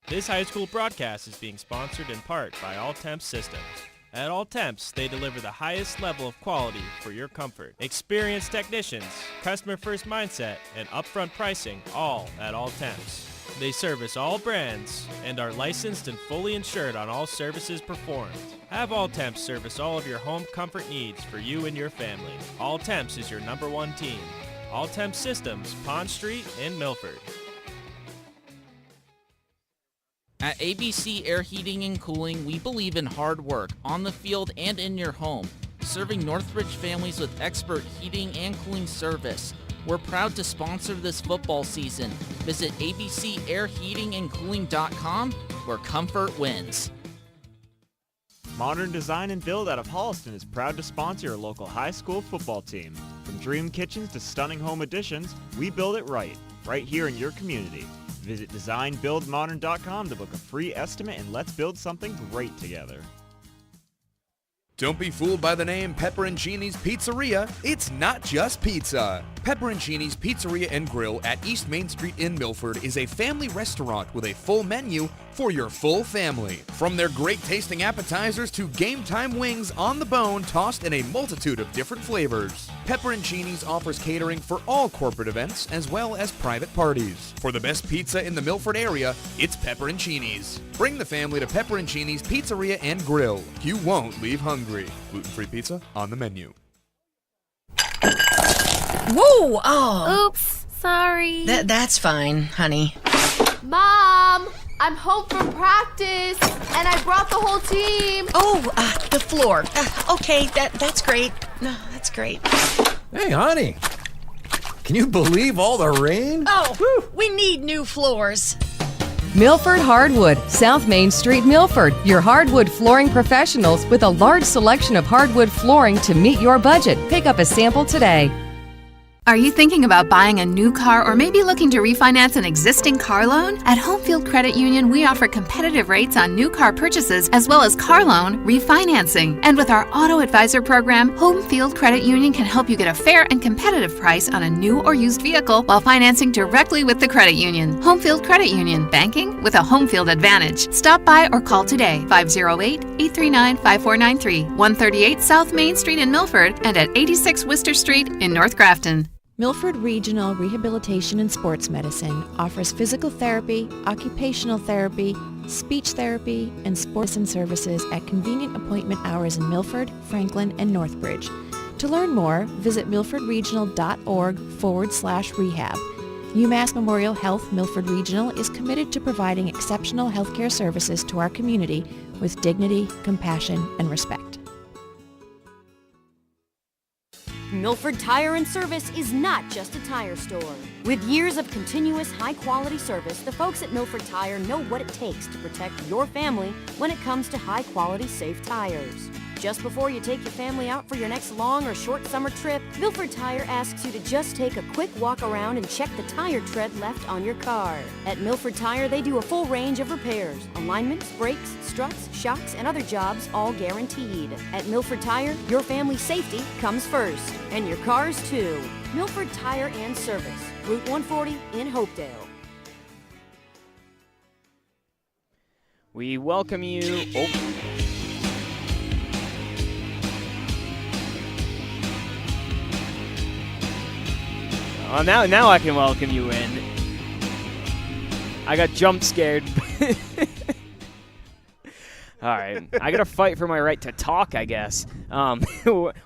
This high school broadcast is being sponsored in part by All Temps Systems. At All Temps, they deliver the highest level of quality for your comfort. Experienced technicians, customer-first mindset, and upfront pricing, all at All Temps. They service all brands and are licensed and fully insured on all services performed. Have All Temps service all of your home comfort needs for you and your family. All Temps is your #1 team. All Temps Systems, Pond Street in Milford. At ABC Air Heating and Cooling, we believe in hard work on the field and in your home, serving Northridge families with expert heating and cooling service. We're proud to sponsor this football season. Visit abcairheatingandcooling.com, where comfort wins. Modern Design and Build out of Holliston is proud to sponsor your local high school football team. From dream kitchens to stunning home additions, we build it right here in your community. Visit designbuildmodern.com to book a free estimate and let's build something great together. Don't be fooled by the name Pepperoncini's Pizzeria. It's not just pizza. Pepperoncini's Pizzeria and Grill at East Main Street in Milford is a family restaurant with a full menu for your full family. From their great tasting appetizers to game time wings on the bone tossed in a multitude of different flavors. Pepperoncini's offers catering for all corporate events as well as private parties. For the best pizza in the Milford area, it's Pepperoncini's. Bring the family to Pepperoncini's Pizzeria and Grill. You won't leave hungry. Gluten-free pizza on the menu. Whoa! Oh. Oops, sorry. That's fine, honey. Mom, I'm home from practice, and I brought the whole team. Oh, the floor. Okay, that's great. No, that's great. Hey, honey. Can you believe all the rain? Oh, we need new floors. Milford Hardwood, South Main Street, Milford. Your hardwood flooring professionals with a large selection of hardwood flooring to meet your budget. Pick up a sample today. Are you thinking about buying a new car or maybe looking to refinance an existing car loan? At Homefield Credit Union, we offer competitive rates on new car purchases as well as car loan refinancing. And with our Auto Advisor program, Homefield Credit Union can help you get a fair and competitive price on a new or used vehicle while financing directly with the credit union. Homefield Credit Union, banking with a Homefield advantage. Stop by or call today, 508-839-5493, 138 South Main Street in Milford and at 86 Worcester Street in North Grafton. Milford Regional Rehabilitation and Sports Medicine offers physical therapy, occupational therapy, speech therapy, and sports medicine services at convenient appointment hours in Milford, Franklin, and Northbridge. To learn more, visit milfordregional.org/rehab. UMass Memorial Health Milford Regional is committed to providing exceptional healthcare services to our community with dignity, compassion, and respect. Milford Tire and Service is not just a tire store. With years of continuous high-quality service, the folks at Milford Tire know what it takes to protect your family when it comes to high-quality, safe tires. Just before you take your family out for your next long or short summer trip, Milford Tire asks you to just take a quick walk around and check the tire tread left on your car. At Milford Tire, they do a full range of repairs, alignments, brakes, struts, shocks, and other jobs, all guaranteed. At Milford Tire, your family's safety comes first, and your cars too. Milford Tire and Service, Route 140 in Hopedale. We welcome you. Oh, now I can welcome you in. I got jump scared. All right, I got to fight for my right to talk, I guess.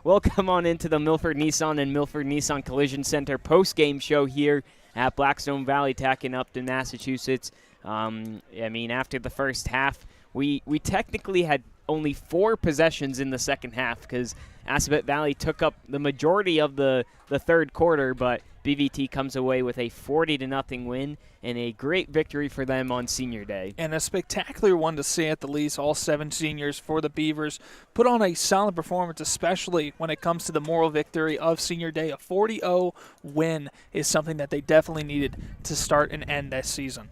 Welcome on into the Milford Nissan and Milford Nissan Collision Center post-game show here at Blackstone Valley Tech in Upton, Massachusetts. After the first half, we technically had only 4 possessions in the second half because Assabet Valley took up the majority of the third quarter, but BVT comes away with a 40-0 win and a great victory for them on Senior Day. And a spectacular one to see at the least. All 7 seniors for the Beavers put on a solid performance, especially when it comes to the moral victory of Senior Day. A 40-0 win is something that they definitely needed to start and end this season.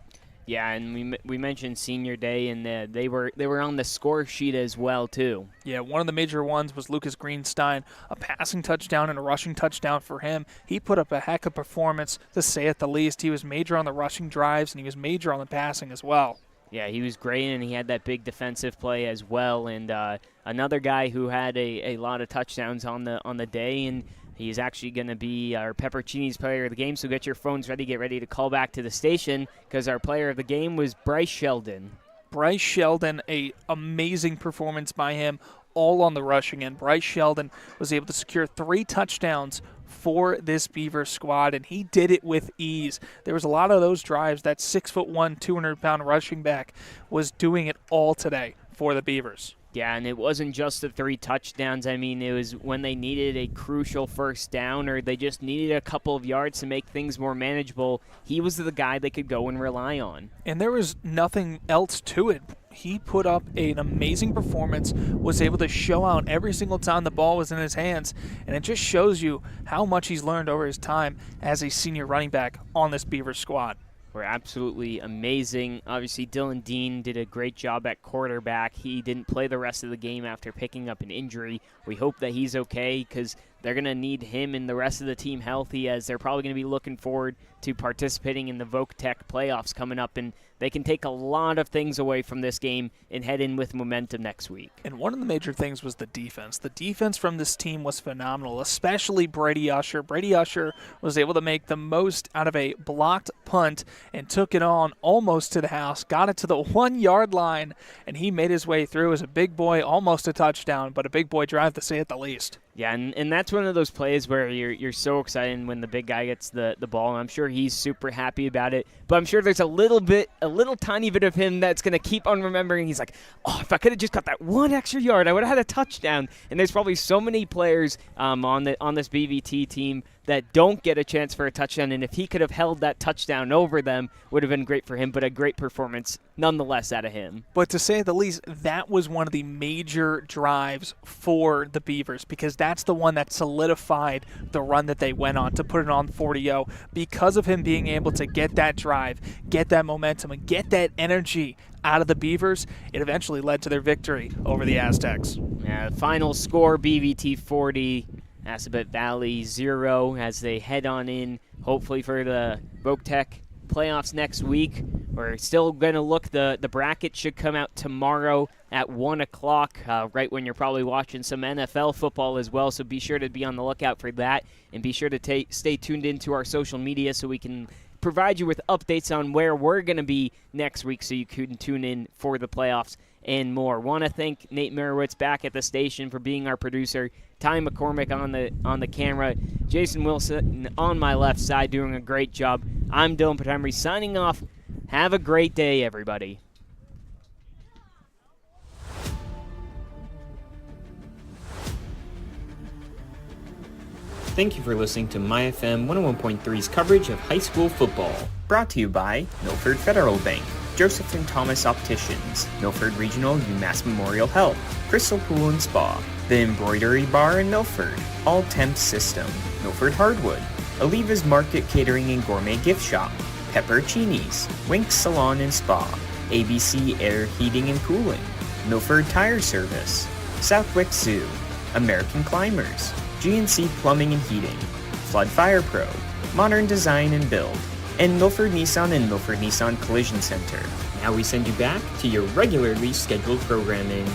Yeah, and we mentioned Senior Day, and they were on the score sheet as well, too. Yeah, one of the major ones was Lucas Greenstein, a passing touchdown and a rushing touchdown for him. He put up a heck of a performance, to say at the least. He was major on the rushing drives, and he was major on the passing as well. Yeah, he was great, and he had that big defensive play as well. And another guy who had a lot of touchdowns on the day, and he's actually going to be our Peppercini's player of the game, so get your phones ready. Get ready to call back to the station because our player of the game was Bryce Sheldon. Bryce Sheldon, a amazing performance by him, all on the rushing end. Bryce Sheldon was able to secure 3 touchdowns for this Beaver squad, and he did it with ease. There was a lot of those drives. That 6'1", 200-pound rushing back was doing it all today for the Beavers. Yeah, and it wasn't just the 3 touchdowns. I mean, it was when they needed a crucial first down or they just needed a couple of yards to make things more manageable. He was the guy they could go and rely on. And there was nothing else to it. He put up an amazing performance, was able to show out every single time the ball was in his hands, and it just shows you how much he's learned over his time as a senior running back on this Beaver squad. Were absolutely amazing. Obviously, Dylan Dean did a great job at quarterback. He didn't play the rest of the game after picking up an injury. We hope that he's okay because they're going to need him and the rest of the team healthy as they're probably going to be looking forward to participating in the Voc Tech playoffs coming up, and they can take a lot of things away from this game and head in with momentum next week. And one of the major things was the defense. The defense from this team was phenomenal, especially Brady Usher. Brady Usher was able to make the most out of a blocked punt and took it on almost to the house, got it to the 1-yard line, and he made his way through as a big boy, almost a touchdown, but a big boy drive to say at the least. Yeah, and that's one of those plays where you're so excited when the big guy gets the ball, and I'm sure he's super happy about it. But I'm sure there's a little tiny bit of him that's going to keep on remembering. He's like, oh, if I could have just got that 1 extra yard, I would have had a touchdown. And there's probably so many players on this BVT team that don't get a chance for a touchdown, and if he could have held that touchdown over them, would have been great for him, but a great performance nonetheless out of him. But to say the least, that was one of the major drives for the Beavers because that's the one that solidified the run that they went on to put it on 40-0 because of him being able to get that drive, get that momentum, and get that energy out of the Beavers. It eventually led to their victory over the Aztecs. Yeah, final score, BVT 40, Assabet Valley 0 as they head on in, hopefully for the Voc Tech playoffs next week. We're still going to look, the bracket should come out tomorrow at 1 o'clock, right when you're probably watching some NFL football as well, so be sure to be on the lookout for that, and be sure to stay tuned into our social media so we can provide you with updates on where we're going to be next week so you can tune in for the playoffs and more. Want to thank Nate Merowitz back at the station for being our producer, Ty McCormick on the camera, Jason Wilson on my left side doing a great job. I'm Dylan Potemry signing off. Have a great day, everybody. Thank you for listening to MyFM 101.3's coverage of high school football. Brought to you by Milford Federal Bank, Joseph and Thomas Opticians, Milford Regional UMass Memorial Health, Crystal Pool and Spa, The Embroidery Bar in Milford, All Temps System, Milford Hardwood, Oliva's Market Catering and Gourmet Gift Shop, Peppercini's, Winks Salon and Spa, ABC Air Heating and Cooling, Milford Tire Service, Southwick Zoo, American Climbers, GNC Plumbing and Heating, Flood Fire Pro, Modern Design and Build, and Milford Nissan and Milford Nissan Collision Center. Now we send you back to your regularly scheduled programming.